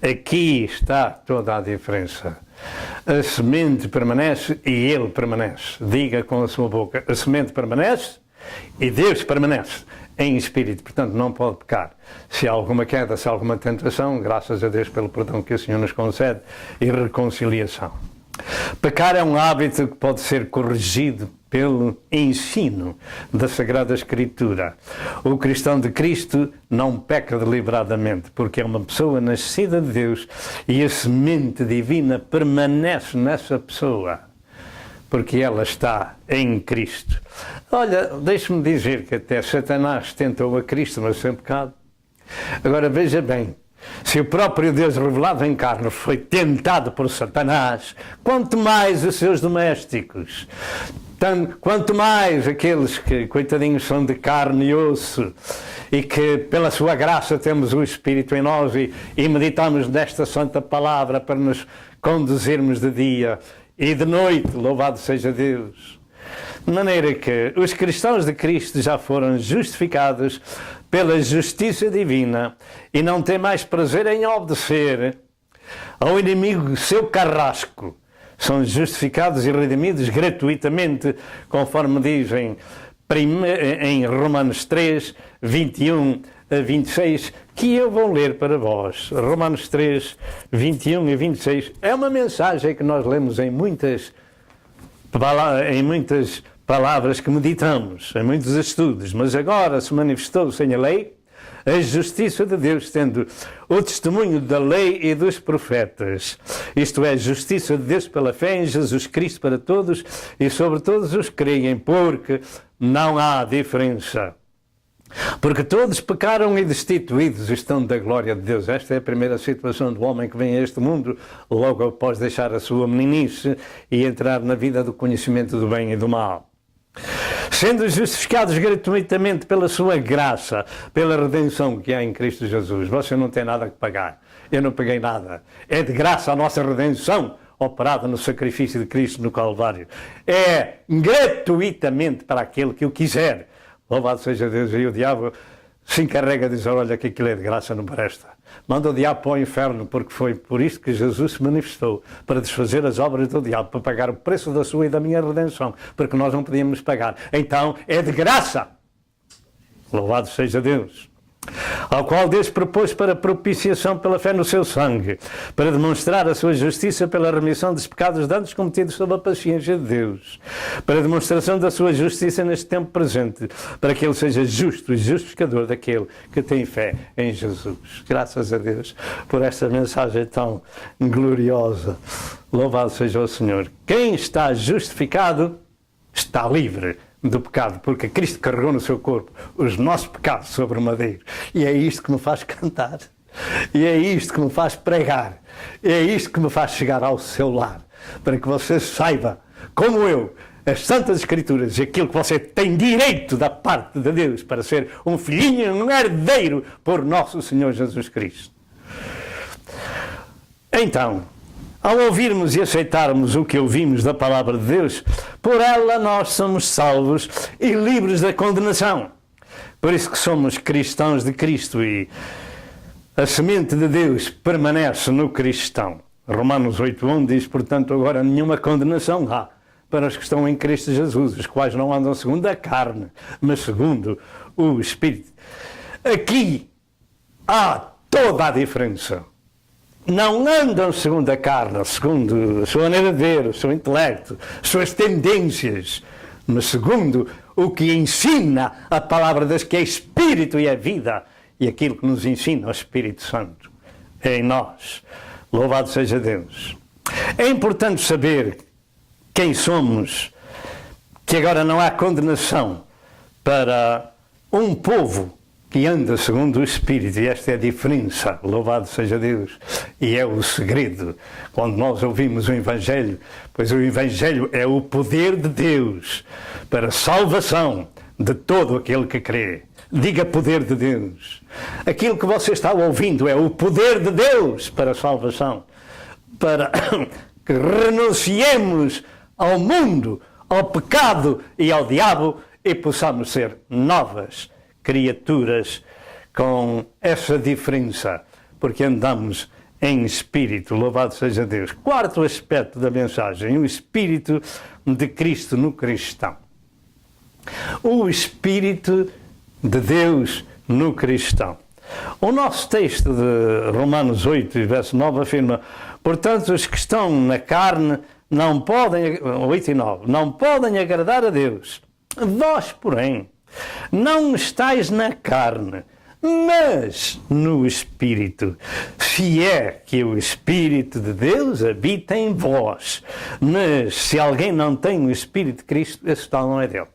Aqui está toda a diferença. A semente permanece e ele permanece. Diga com a sua boca: a semente permanece e Deus permanece em espírito, portanto não pode pecar. Se há alguma queda, se há alguma tentação, graças a Deus pelo perdão que o Senhor nos concede e reconciliação. Pecar é um hábito que pode ser corrigido pelo ensino da Sagrada Escritura. O cristão de Cristo não peca deliberadamente, porque é uma pessoa nascida de Deus e a semente divina permanece nessa pessoa, porque ela está em Cristo. Olha, deixe-me dizer que até Satanás tentou a Cristo, mas sem pecado. Agora veja bem, se o próprio Deus revelado em carne foi tentado por Satanás, quanto mais os seus domésticos, quanto mais aqueles que, coitadinhos, são de carne e osso e que pela sua graça temos o Espírito em nós e meditamos nesta santa palavra para nos conduzirmos de dia e de noite, louvado seja Deus. De maneira que os cristãos de Cristo já foram justificados pela justiça divina e não têm mais prazer em obedecer ao inimigo seu carrasco. São justificados e redimidos gratuitamente, conforme dizem em Romanos 3, 21 a 26, que eu vou ler para vós. Romanos 3, 21 e 26 é uma mensagem que nós lemos em muitas palavras que meditamos, em muitos estudos, mas agora se manifestou sem a lei a justiça de Deus, tendo o testemunho da lei e dos profetas. Isto é, a justiça de Deus pela fé em Jesus Cristo para todos e sobre todos os que creem, porque não há diferença. Porque todos pecaram e destituídos estão da glória de Deus. Esta é a primeira situação do homem que vem a este mundo, logo após deixar a sua meninice e entrar na vida do conhecimento do bem e do mal. Sendo justificados gratuitamente pela sua graça, pela redenção que há em Cristo Jesus. Você não tem nada que pagar. Eu não paguei nada. É de graça a nossa redenção, operada no sacrifício de Cristo no Calvário. É gratuitamente para aquele que o quiser. Louvado seja Deus. E o diabo se encarrega de dizer, olha que aquilo é de graça, não presta. Manda o diabo para o inferno, porque foi por isto que Jesus se manifestou, para desfazer as obras do diabo, para pagar o preço da sua e da minha redenção, porque nós não podíamos pagar. Então é de graça. Louvado seja Deus. Ao qual Deus propôs para propiciação pela fé no seu sangue, para demonstrar a sua justiça pela remissão dos pecados de antes cometidos sob a paciência de Deus, para a demonstração da sua justiça neste tempo presente, para que ele seja justo e justificador daquele que tem fé em Jesus. Graças a Deus por esta mensagem tão gloriosa. Louvado seja o Senhor. Quem está justificado está livre do pecado, porque Cristo carregou no seu corpo os nossos pecados sobre o madeiro. E é isto que me faz cantar. E é isto que me faz pregar. E é isto que me faz chegar ao seu lar. Para que você saiba, como eu, as Santas Escrituras e aquilo que você tem direito da parte de Deus para ser um filhinho, um herdeiro por nosso Senhor Jesus Cristo. Então, ao ouvirmos e aceitarmos o que ouvimos da palavra de Deus, por ela nós somos salvos e livres da condenação. Por isso que somos cristãos de Cristo e a semente de Deus permanece no cristão. Romanos 8:1 diz, portanto, agora nenhuma condenação há para os que estão em Cristo Jesus, os quais não andam segundo a carne, mas segundo o Espírito. Aqui há toda a diferença. Não andam segundo a carne, segundo a sua maneira de ver, o seu intelecto, as suas tendências, mas segundo o que ensina a palavra de Deus, que é Espírito e é vida, e aquilo que nos ensina o Espírito Santo é em nós. Louvado seja Deus. É importante saber quem somos, que agora não há condenação para um povo que anda segundo o Espírito, e esta é a diferença, louvado seja Deus, e é o segredo, quando nós ouvimos o Evangelho, pois o Evangelho é o poder de Deus para a salvação de todo aquele que crê. Diga poder de Deus. Aquilo que você está ouvindo é o poder de Deus para a salvação, para que renunciemos ao mundo, ao pecado e ao diabo e possamos ser novas criaturas com essa diferença, porque andamos em espírito, louvado seja Deus. Quarto aspecto da mensagem, o Espírito de Cristo no cristão. O Espírito de Deus no cristão. O nosso texto de Romanos 8, verso 9, afirma, portanto, os que estão na carne não podem, 8 e 9, não podem agradar a Deus. Vós, porém, não estáis na carne, mas no Espírito, se é que o Espírito de Deus habita em vós. Mas se alguém não tem o Espírito de Cristo, esse tal não é dele.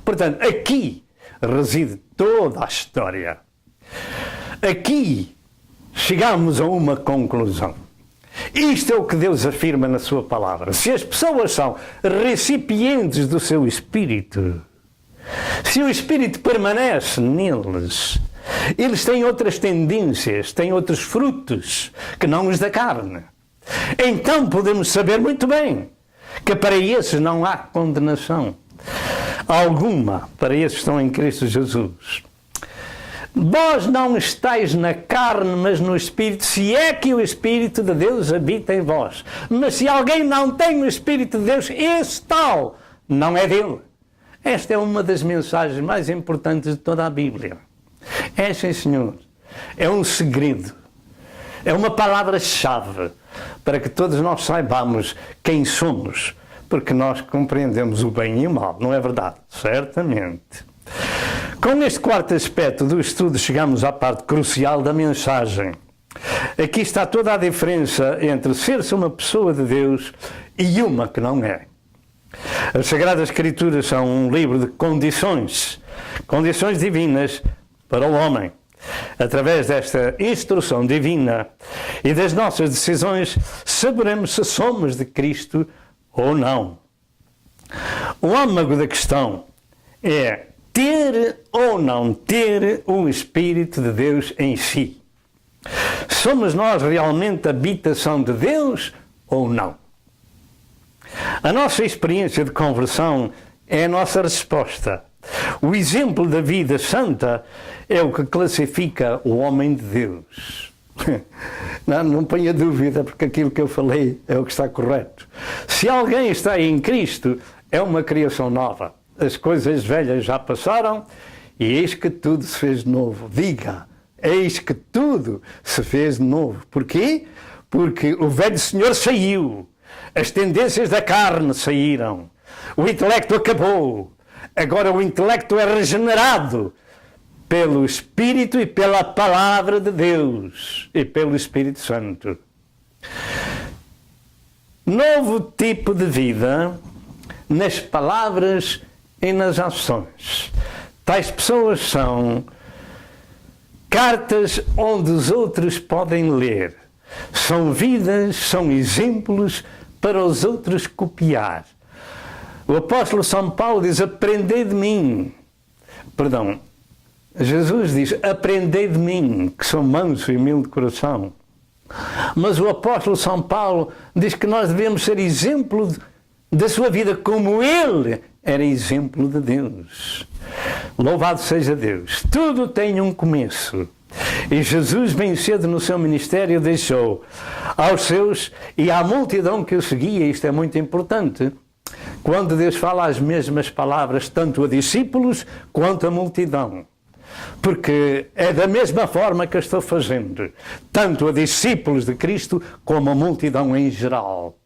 Portanto, aqui reside toda a história. Aqui chegamos a uma conclusão. Isto é o que Deus afirma na sua palavra. Se as pessoas são recipientes do seu Espírito, se o Espírito permanece neles, eles têm outras tendências, têm outros frutos que não os da carne. Então podemos saber muito bem que para esses não há condenação alguma, para esses que estão em Cristo Jesus. Vós não estáis na carne, mas no Espírito, se é que o Espírito de Deus habita em vós. Mas se alguém não tem o Espírito de Deus, esse tal não é dele. Esta é uma das mensagens mais importantes de toda a Bíblia. É, sim, Senhor. É um segredo. É uma palavra-chave para que todos nós saibamos quem somos, porque nós compreendemos o bem e o mal. Não é verdade? Certamente. Com este quarto aspecto do estudo, chegamos à parte crucial da mensagem. Aqui está toda a diferença entre ser-se uma pessoa de Deus e uma que não é. As Sagradas Escrituras são um livro de condições divinas para o homem. Através desta instrução divina e das nossas decisões, saberemos se somos de Cristo ou não. O âmago da questão é ter ou não ter o Espírito de Deus em si. Somos nós realmente a habitação de Deus ou não? A nossa experiência de conversão é a nossa resposta. O exemplo da vida santa é o que classifica o homem de Deus. Não ponha dúvida, porque aquilo que eu falei é o que está correto. Se alguém está em Cristo, é uma criação nova. As coisas velhas já passaram e eis que tudo se fez novo. Diga, eis que tudo se fez novo. Porquê? Porque o velho Senhor saiu. As tendências da carne saíram. O intelecto acabou. Agora o intelecto é regenerado pelo Espírito e pela Palavra de Deus e pelo Espírito Santo. Novo tipo de vida nas palavras e nas ações. Tais pessoas são cartas onde os outros podem ler. São vidas, são exemplos para os outros copiar. O apóstolo São Paulo diz, Jesus diz, aprendei de mim, que sou manso e humilde de coração. Mas o apóstolo São Paulo diz que nós devemos ser exemplo da sua vida, como ele era exemplo de Deus. Louvado seja Deus. Tudo tem um começo. E Jesus, bem cedo no seu ministério, deixou aos seus e à multidão que o seguia, isto é muito importante, quando Deus fala as mesmas palavras, tanto a discípulos quanto a multidão. Porque é da mesma forma que eu estou fazendo, tanto a discípulos de Cristo como a multidão em geral.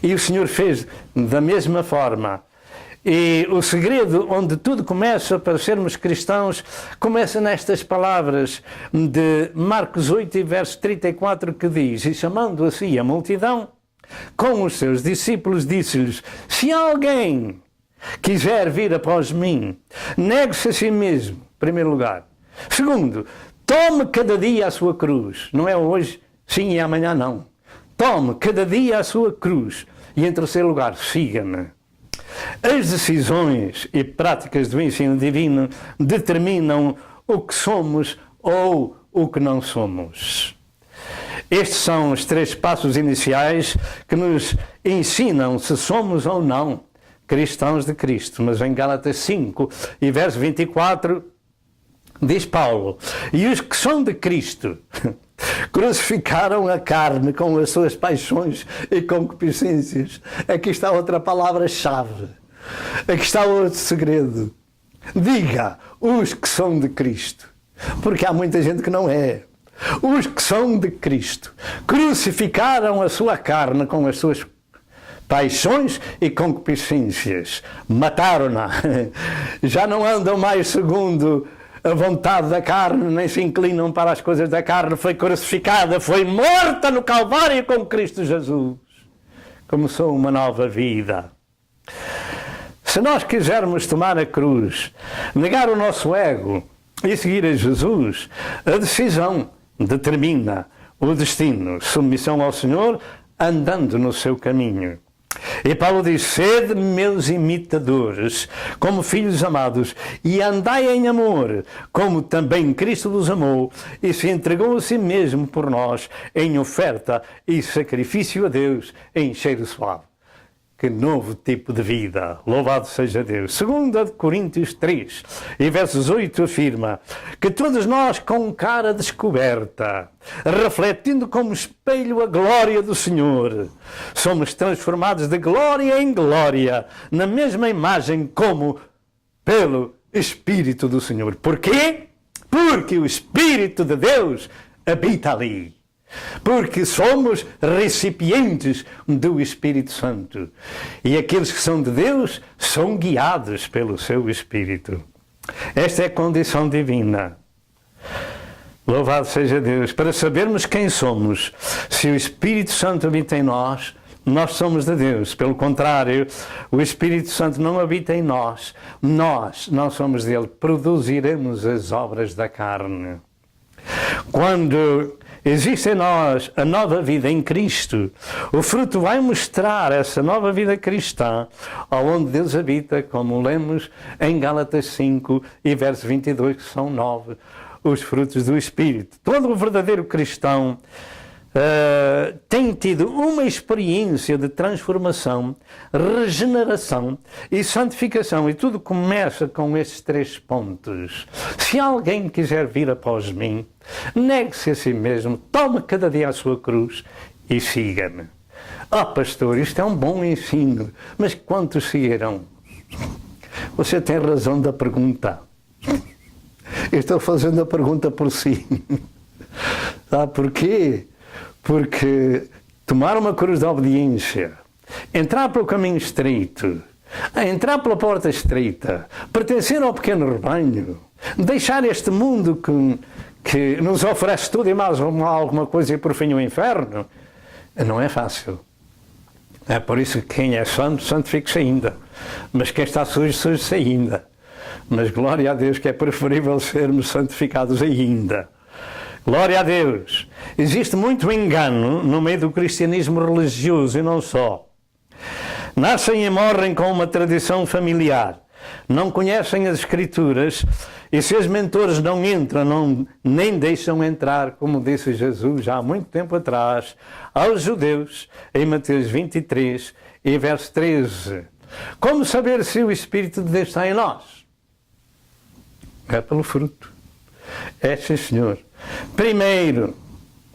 E o Senhor fez da mesma forma. E o segredo onde tudo começa para sermos cristãos começa nestas palavras de Marcos 8 e verso 34, que diz, e chamando assim a multidão, com os seus discípulos, disse-lhes, se alguém quiser vir após mim, negue-se a si mesmo, em primeiro lugar. Segundo, tome cada dia a sua cruz. Não é hoje, sim, e amanhã não. Tome cada dia a sua cruz. E em terceiro lugar, siga-me. As decisões e práticas do ensino divino determinam o que somos ou o que não somos. Estes são os 3 passos iniciais que nos ensinam se somos ou não cristãos de Cristo. Mas em Gálatas 5 e verso 24 diz Paulo, e os que são de Cristo crucificaram a carne com as suas paixões e concupiscências. Aqui está outra palavra-chave. Aqui está outro segredo. Diga, os que são de Cristo. Porque há muita gente que não é. Os que são de Cristo crucificaram a sua carne com as suas paixões e concupiscências. Mataram-na. Já não andam mais segundo a vontade da carne, nem se inclinam para as coisas da carne. Foi crucificada, foi morta no Calvário com Cristo Jesus. Começou uma nova vida. Se nós quisermos tomar a cruz, negar o nosso ego e seguir a Jesus, a decisão determina o destino. Submissão ao Senhor, andando no seu caminho. E Paulo diz, sede meus imitadores, como filhos amados, e andai em amor, como também Cristo vos amou, e se entregou a si mesmo por nós, em oferta e sacrifício a Deus, em cheiro suave. Que novo tipo de vida! Louvado seja Deus! 2 Coríntios 3, e versos 8 afirma que todos nós, com cara descoberta, refletindo como espelho a glória do Senhor, somos transformados de glória em glória, na mesma imagem como pelo Espírito do Senhor. Porquê? Porque o Espírito de Deus habita ali. Porque somos recipientes do Espírito Santo. E aqueles que são de Deus são guiados pelo seu Espírito. Esta é a condição divina. Louvado seja Deus. Para sabermos quem somos, se o Espírito Santo habita em nós, nós somos de Deus. Pelo contrário, o Espírito Santo não habita em nós. Nós não somos dele. Produziremos as obras da carne. Quando existe em nós a nova vida em Cristo, o fruto vai mostrar essa nova vida cristã, onde Deus habita, como lemos em Gálatas 5 e verso 22, que são 9, os frutos do Espírito. Todo o verdadeiro cristão tem tido uma experiência de transformação, regeneração e santificação, e tudo começa com esses 3 pontos. Se alguém quiser vir após mim, negue-se a si mesmo, tome cada dia a sua cruz e siga-me. Pastor, isto é um bom ensino, mas quantos seguirão? Você tem razão da pergunta. Eu estou fazendo a pergunta por si. Sabe porquê? Porque tomar uma cruz de obediência, entrar pelo caminho estreito, entrar pela porta estreita, pertencer ao pequeno rebanho, deixar este mundo que nos oferece tudo e mais alguma coisa e por fim o inferno, não é fácil. É por isso que quem é santo, santifique-se ainda. Mas quem está sujo, suje-se ainda. Mas glória a Deus que é preferível sermos santificados ainda. Glória a Deus! Existe muito engano no meio do cristianismo religioso e não só. Nascem e morrem com uma tradição familiar. Não conhecem as Escrituras e seus mentores não entram, nem deixam entrar, como disse Jesus já há muito tempo atrás, aos judeus, em Mateus 23 e verso 13. Como saber se o Espírito de Deus está em nós? É pelo fruto. É, sim, Senhor. Primeiro,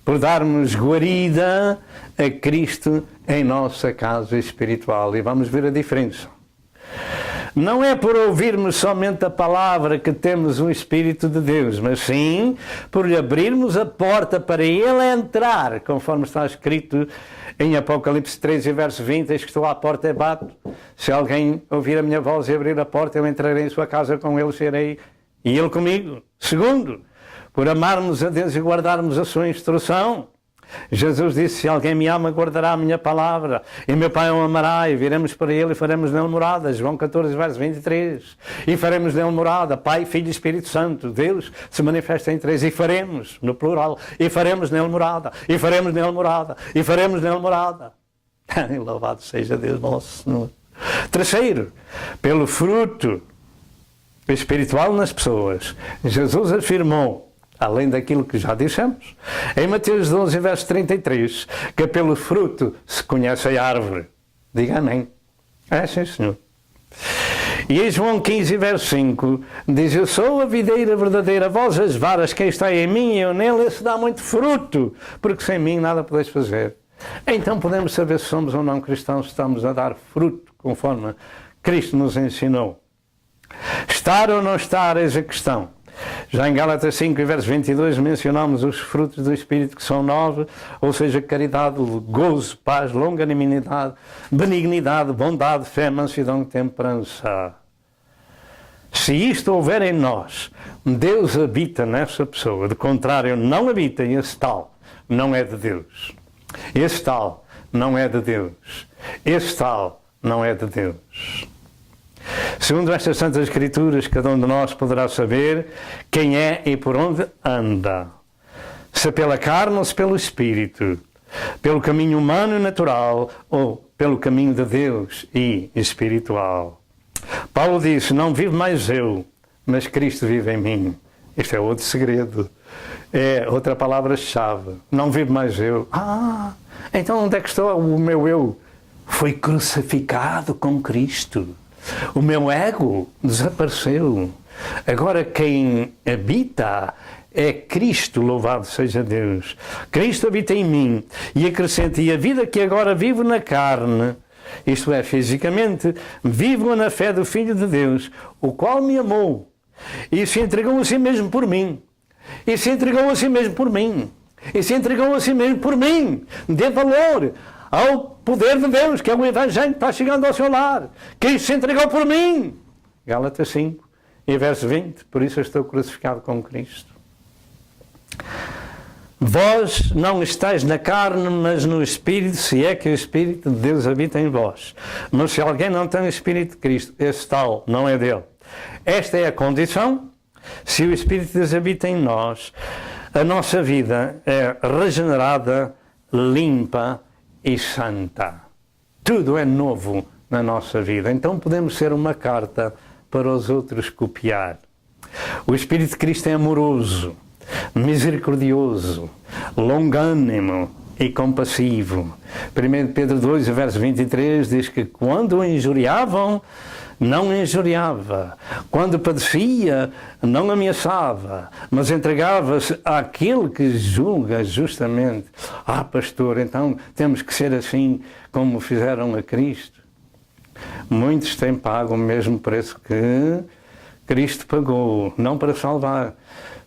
por darmos guarida a Cristo em nossa casa espiritual. E vamos ver a diferença. Não é por ouvirmos somente a palavra que temos o Espírito de Deus, mas sim por lhe abrirmos a porta para Ele entrar, conforme está escrito em Apocalipse 13, verso 20, eis que estou à porta e bato. Se alguém ouvir a minha voz e abrir a porta, eu entrarei em sua casa com ele, serei e ele comigo. Segundo, por amarmos a Deus e guardarmos a sua instrução. Jesus disse, se alguém me ama, guardará a minha palavra, e meu Pai o amará, e viremos para ele e faremos nele morada. João 14, verso 23. E faremos nele morada, Pai, Filho e Espírito Santo. Deus se manifesta em 3, e faremos, no plural, e faremos nele morada, e faremos nele morada, e faremos nele morada. Louvado seja Deus nosso Senhor. Terceiro, pelo fruto espiritual nas pessoas. Jesus afirmou, além daquilo que já dissemos, em Mateus 12, verso 33, que pelo fruto se conhece a árvore. Diga amém. É, sim, Senhor. E em João 15, verso 5, diz, eu sou a videira verdadeira, vós as varas, quem está em mim e eu nele, esse dá muito fruto, porque sem mim nada podeis fazer. Então podemos saber se somos ou não cristãos, se estamos a dar fruto, conforme Cristo nos ensinou. Estar ou não estar, eis a questão. Já em Gálatas 5, verso 22, mencionamos os frutos do Espírito, que são 9, ou seja, caridade, gozo, paz, longanimidade, benignidade, bondade, fé, mansidão e temperança. Se isto houver em nós, Deus habita nessa pessoa. De contrário, não habita, e esse tal não é de Deus. Esse tal não é de Deus. Esse tal não é de Deus. Segundo estas Santas Escrituras, cada um de nós poderá saber quem é e por onde anda. Se pela carne ou se pelo Espírito, pelo caminho humano e natural ou pelo caminho de Deus e espiritual. Paulo disse, não vivo mais eu, mas Cristo vive em mim. Este é outro segredo. É outra palavra-chave. Não vivo mais eu. Então onde é que estou? O meu eu foi crucificado com Cristo. O meu ego desapareceu. Agora quem habita é Cristo, louvado seja Deus. Cristo habita em mim e acrescenta, e a vida que agora vivo na carne, isto é, fisicamente, vivo na fé do Filho de Deus, o qual me amou e se entregou a si mesmo por mim. E se entregou a si mesmo por mim. E se entregou a si mesmo por mim. Dê valor ao poder de Deus, que é o Evangelho que está chegando ao seu lar. Cristo se entregou por mim. Gálatas 5, e verso 20. Por isso eu estou crucificado com Cristo. Vós não estáis na carne, mas no Espírito, se é que o Espírito de Deus habita em vós. Mas se alguém não tem o Espírito de Cristo, esse tal não é dele. Esta é a condição. Se o Espírito de Deus habita em nós, a nossa vida é regenerada, limpa e santa. Tudo é novo na nossa vida. Então podemos ser uma carta para os outros copiar. O Espírito de Cristo é amoroso, misericordioso, longânimo e compassivo. 1 Pedro 2, verso 23 diz que quando o injuriavam, não injuriava. Quando padecia, não ameaçava, mas entregava-se àquele que julga justamente. Pastor, então temos que ser assim como fizeram a Cristo. Muitos têm pago o mesmo preço que Cristo pagou, não para salvar,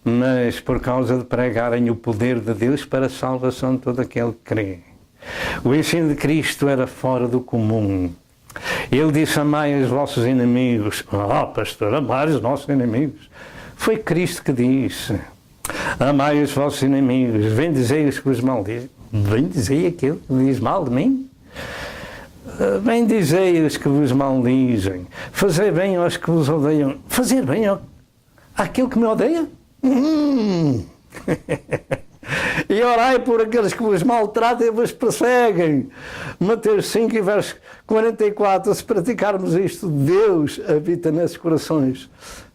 mas por causa de pregarem o poder de Deus para a salvação de todo aquele que crê. O ensino de Cristo era fora do comum. Ele disse: amai os vossos inimigos. Pastor, amai os nossos inimigos. Foi Cristo que disse: amai os vossos inimigos, bendizei-os que vos maldizem. Bendizei aquele que diz mal de mim? Bendizei os que vos maldizem. Fazei bem aos que vos odeiam. Fazer bem àquele que me odeia? E orai por aqueles que vos maltratam e vos perseguem. Mateus 5, verso 44. Se praticarmos isto, Deus habita nesses corações.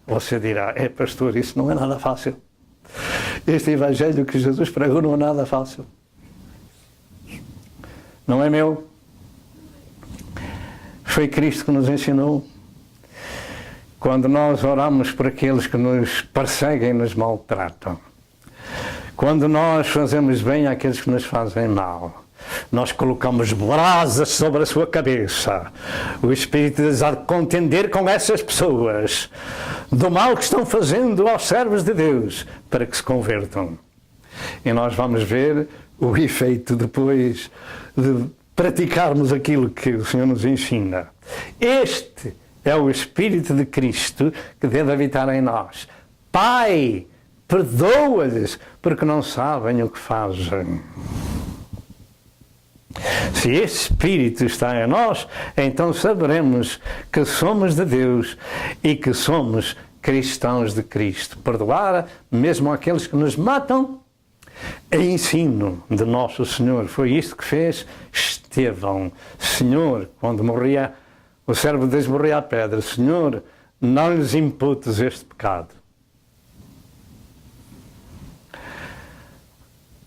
Você dirá: pastor, isso não é nada fácil. Este evangelho que Jesus pregou não é nada fácil. Não é meu. Foi Cristo que nos ensinou. Quando nós oramos por aqueles que nos perseguem e nos maltratam, quando nós fazemos bem àqueles que nos fazem mal, nós colocamos brasas sobre a sua cabeça. O Espírito de Deus há de contender com essas pessoas do mal que estão fazendo aos servos de Deus para que se convertam. E nós vamos ver o efeito depois de praticarmos aquilo que o Senhor nos ensina. Este é o Espírito de Cristo que deve habitar em nós. Pai, perdoa-lhes porque não sabem o que fazem. Se esse Espírito está em nós, então saberemos que somos de Deus e que somos cristãos de Cristo. Perdoar mesmo aqueles que nos matam é ensino de nosso Senhor. Foi isto que fez Estevão. Senhor, quando morria, o servo de Deus morria à pedra. Senhor, não lhes imputes este pecado.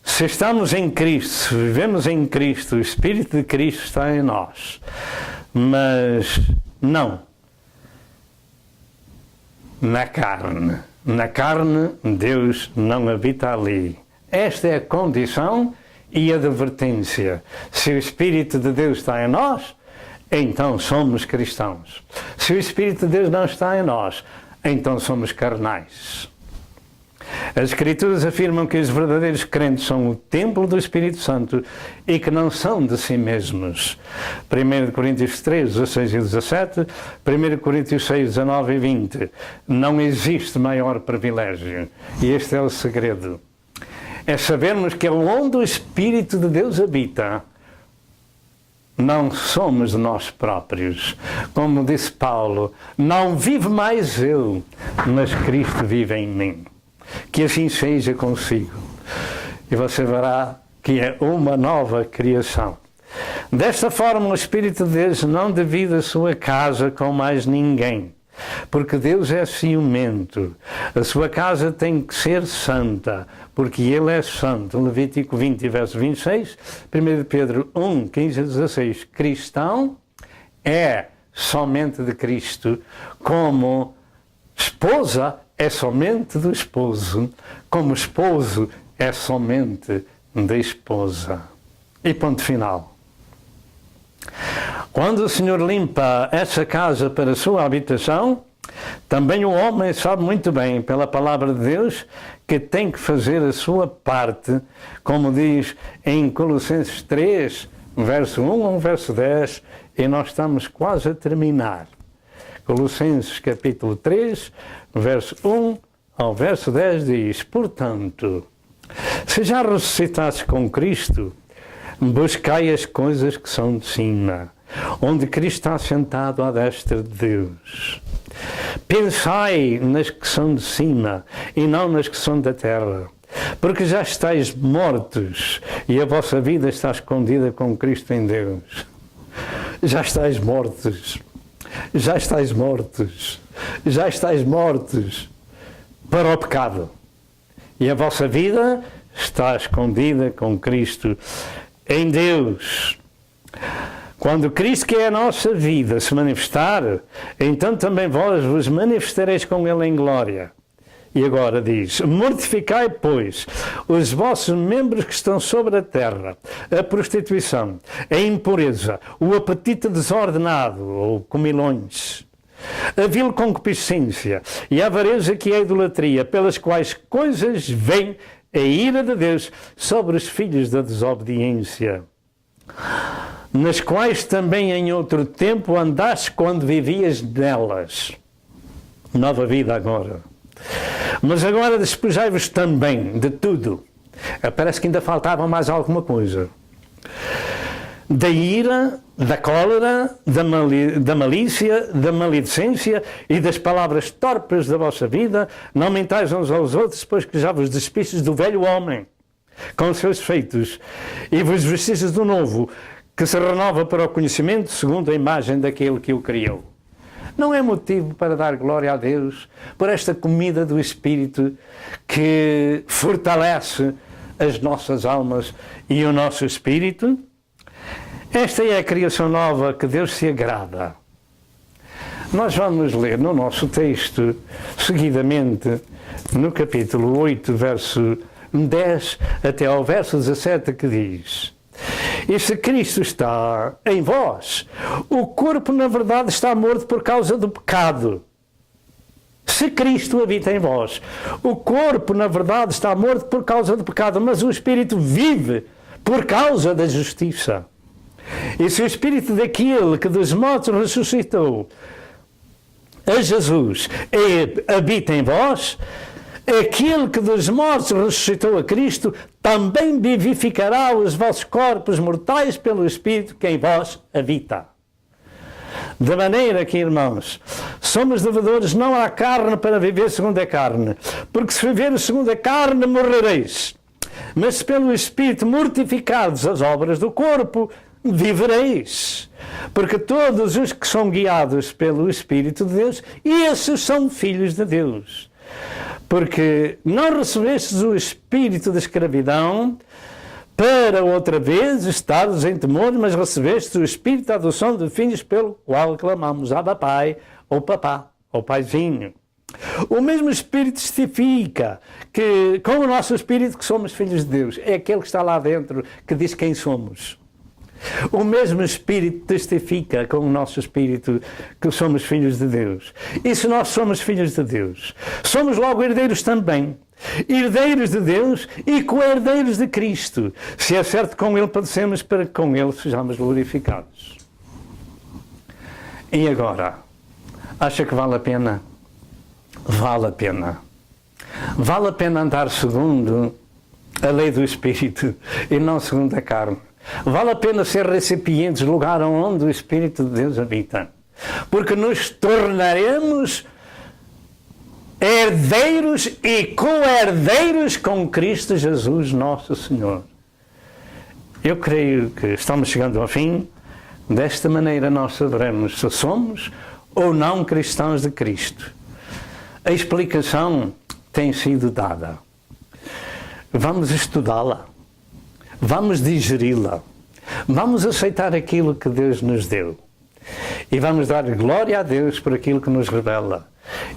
Se estamos em Cristo, se vivemos em Cristo, o Espírito de Cristo está em nós. Mas não na carne. Na carne, Deus não habita ali. Esta é a condição e a advertência. Se o Espírito de Deus está em nós, então somos cristãos. Se o Espírito de Deus não está em nós, então somos carnais. As Escrituras afirmam que os verdadeiros crentes são o templo do Espírito Santo e que não são de si mesmos. 1 Coríntios 3, 16 e 17, 1 Coríntios 6, 19 e 20. Não existe maior privilégio. E este é o segredo. É sabermos que onde o Espírito de Deus habita, não somos nós próprios. Como disse Paulo, não vive mais eu, mas Cristo vive em mim. Que assim seja consigo. E você verá que é uma nova criação. Desta forma, o Espírito de Deus não divide a sua casa com mais ninguém. Porque Deus é ciumento. A sua casa tem que ser santa, porque Ele é santo. Levítico 20, verso 26, 1 Pedro 1, 15 e 16. Cristão é somente de Cristo, como esposa é somente do esposo, como esposo é somente da esposa. E ponto final. Quando o Senhor limpa essa casa para a sua habitação, também o homem sabe muito bem, pela palavra de Deus, que tem que fazer a sua parte, como diz em Colossenses 3, verso 1 ao verso 10, e nós estamos quase a terminar. Colossenses capítulo 3, verso 1 ao verso 10 diz: portanto, Se já ressuscitastes com Cristo, buscai as coisas que são de cima, onde Cristo está sentado à destra de Deus. Pensai nas que são de cima e não nas que são da terra, porque já estáis mortos e a vossa vida está escondida com Cristo em Deus. Já estáis mortos, já estáis mortos, já estáis mortos para o pecado. E a vossa vida está escondida com Cristo em Deus. Quando Cristo, que é a nossa vida, se manifestar, então também vós vos manifestareis com Ele em glória. E agora diz: mortificai, pois, os vossos membros que estão sobre a terra, a prostituição, a impureza, o apetite desordenado, ou comilões, a vil concupiscência e a avareza, que é a idolatria, pelas quais coisas vem a ira de Deus sobre os filhos da desobediência, nas quais também em outro tempo andaste quando vivias nelas. Nova vida agora. Mas agora despojai-vos também de tudo. Parece que ainda faltava mais alguma coisa. Da ira, da cólera, da malícia, da maledicência e das palavras torpes da vossa vida. Não mentais uns aos outros, depois que já vos despistes do velho homem, com os seus feitos, e vos vestistes do novo, que se renova para o conhecimento segundo a imagem daquele que o criou. Não é motivo para dar glória a Deus por esta comida do Espírito que fortalece as nossas almas e o nosso espírito? Esta é a criação nova que Deus se agrada. Nós vamos ler no nosso texto, seguidamente, no capítulo 8, verso 10 até ao verso 17, que diz: e se Cristo está em vós, o corpo na verdade está morto por causa do pecado. Se Cristo habita em vós, o corpo na verdade está morto por causa do pecado, mas o Espírito vive por causa da justiça. E se o Espírito daquele que dos mortos ressuscitou a Jesus habita em vós, aquele que dos mortos ressuscitou a Cristo também vivificará os vossos corpos mortais pelo Espírito que em vós habita. De maneira que, irmãos, somos devedores não à carne para viver segundo a carne, porque se viver segundo a carne morrereis, mas se pelo Espírito mortificados as obras do corpo, vivereis. Porque todos os que são guiados pelo Espírito de Deus, esses são filhos de Deus. Porque não recebestes o espírito de escravidão para outra vez estares em temor, mas recebestes o espírito da adoção de filhos, pelo qual clamamos Abba Pai, ou Papá, ou Paizinho. O mesmo Espírito testifica que, com o nosso Espírito, que somos filhos de Deus. É aquele que está lá dentro que diz quem somos. O mesmo Espírito testifica com o nosso Espírito que somos filhos de Deus. E se nós somos filhos de Deus, somos logo herdeiros também. Herdeiros de Deus e co-herdeiros de Cristo. Se é certo, com Ele padecemos, para que com Ele sejamos glorificados. E agora, acha que vale a pena? Vale a pena. Vale a pena andar segundo a lei do Espírito e não segundo a carne. Vale a pena ser recipientes, lugar onde o Espírito de Deus habita. Porque nos tornaremos herdeiros e co-herdeiros com Cristo Jesus, nosso Senhor. Eu creio que estamos chegando ao fim. Desta maneira nós saberemos se somos ou não cristãos de Cristo. A explicação tem sido dada. Vamos estudá-la. Vamos digeri-la. Vamos aceitar aquilo que Deus nos deu. E vamos dar glória a Deus por aquilo que nos revela.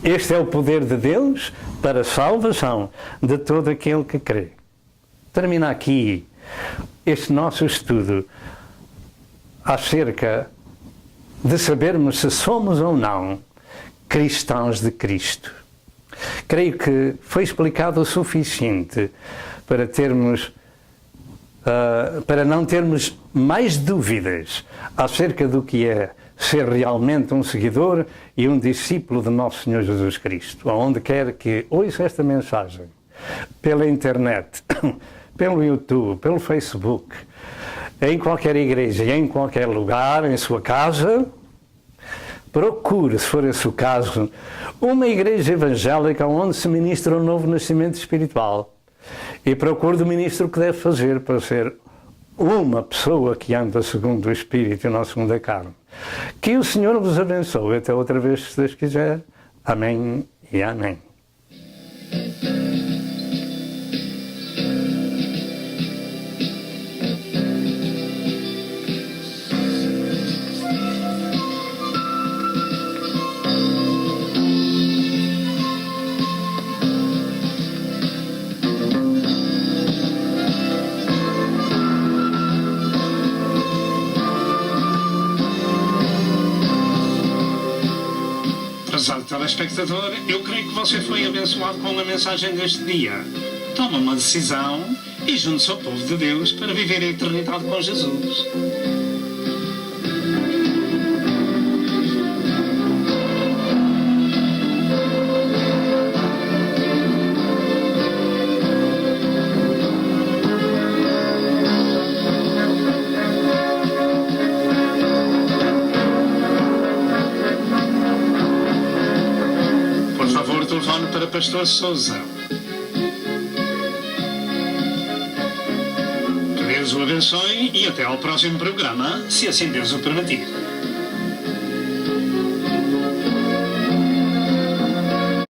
Este é o poder de Deus para a salvação de todo aquele que crê. Termina aqui este nosso estudo acerca de sabermos se somos ou não cristãos de Cristo. Creio que foi explicado o suficiente para não termos mais dúvidas acerca do que é ser realmente um seguidor e um discípulo de nosso Senhor Jesus Cristo. Aonde quer que ouça esta mensagem, pela internet, pelo YouTube, pelo Facebook, em qualquer igreja, em qualquer lugar, em sua casa, procure, se for esse o caso, uma igreja evangélica onde se ministra um novo nascimento espiritual. E procure do ministro o que deve fazer para ser uma pessoa que anda segundo o Espírito e não segundo a carne. Que o Senhor vos abençoe. Até outra vez, se Deus quiser. Amém e amém. Prezado telespectador, eu creio que você foi abençoado com a mensagem deste dia. Toma uma decisão e junte-se ao povo de Deus para viver a eternidade com Jesus. Telefone para Pastor Sousa. Que Deus o abençoe e até ao próximo programa, se assim Deus o permitir.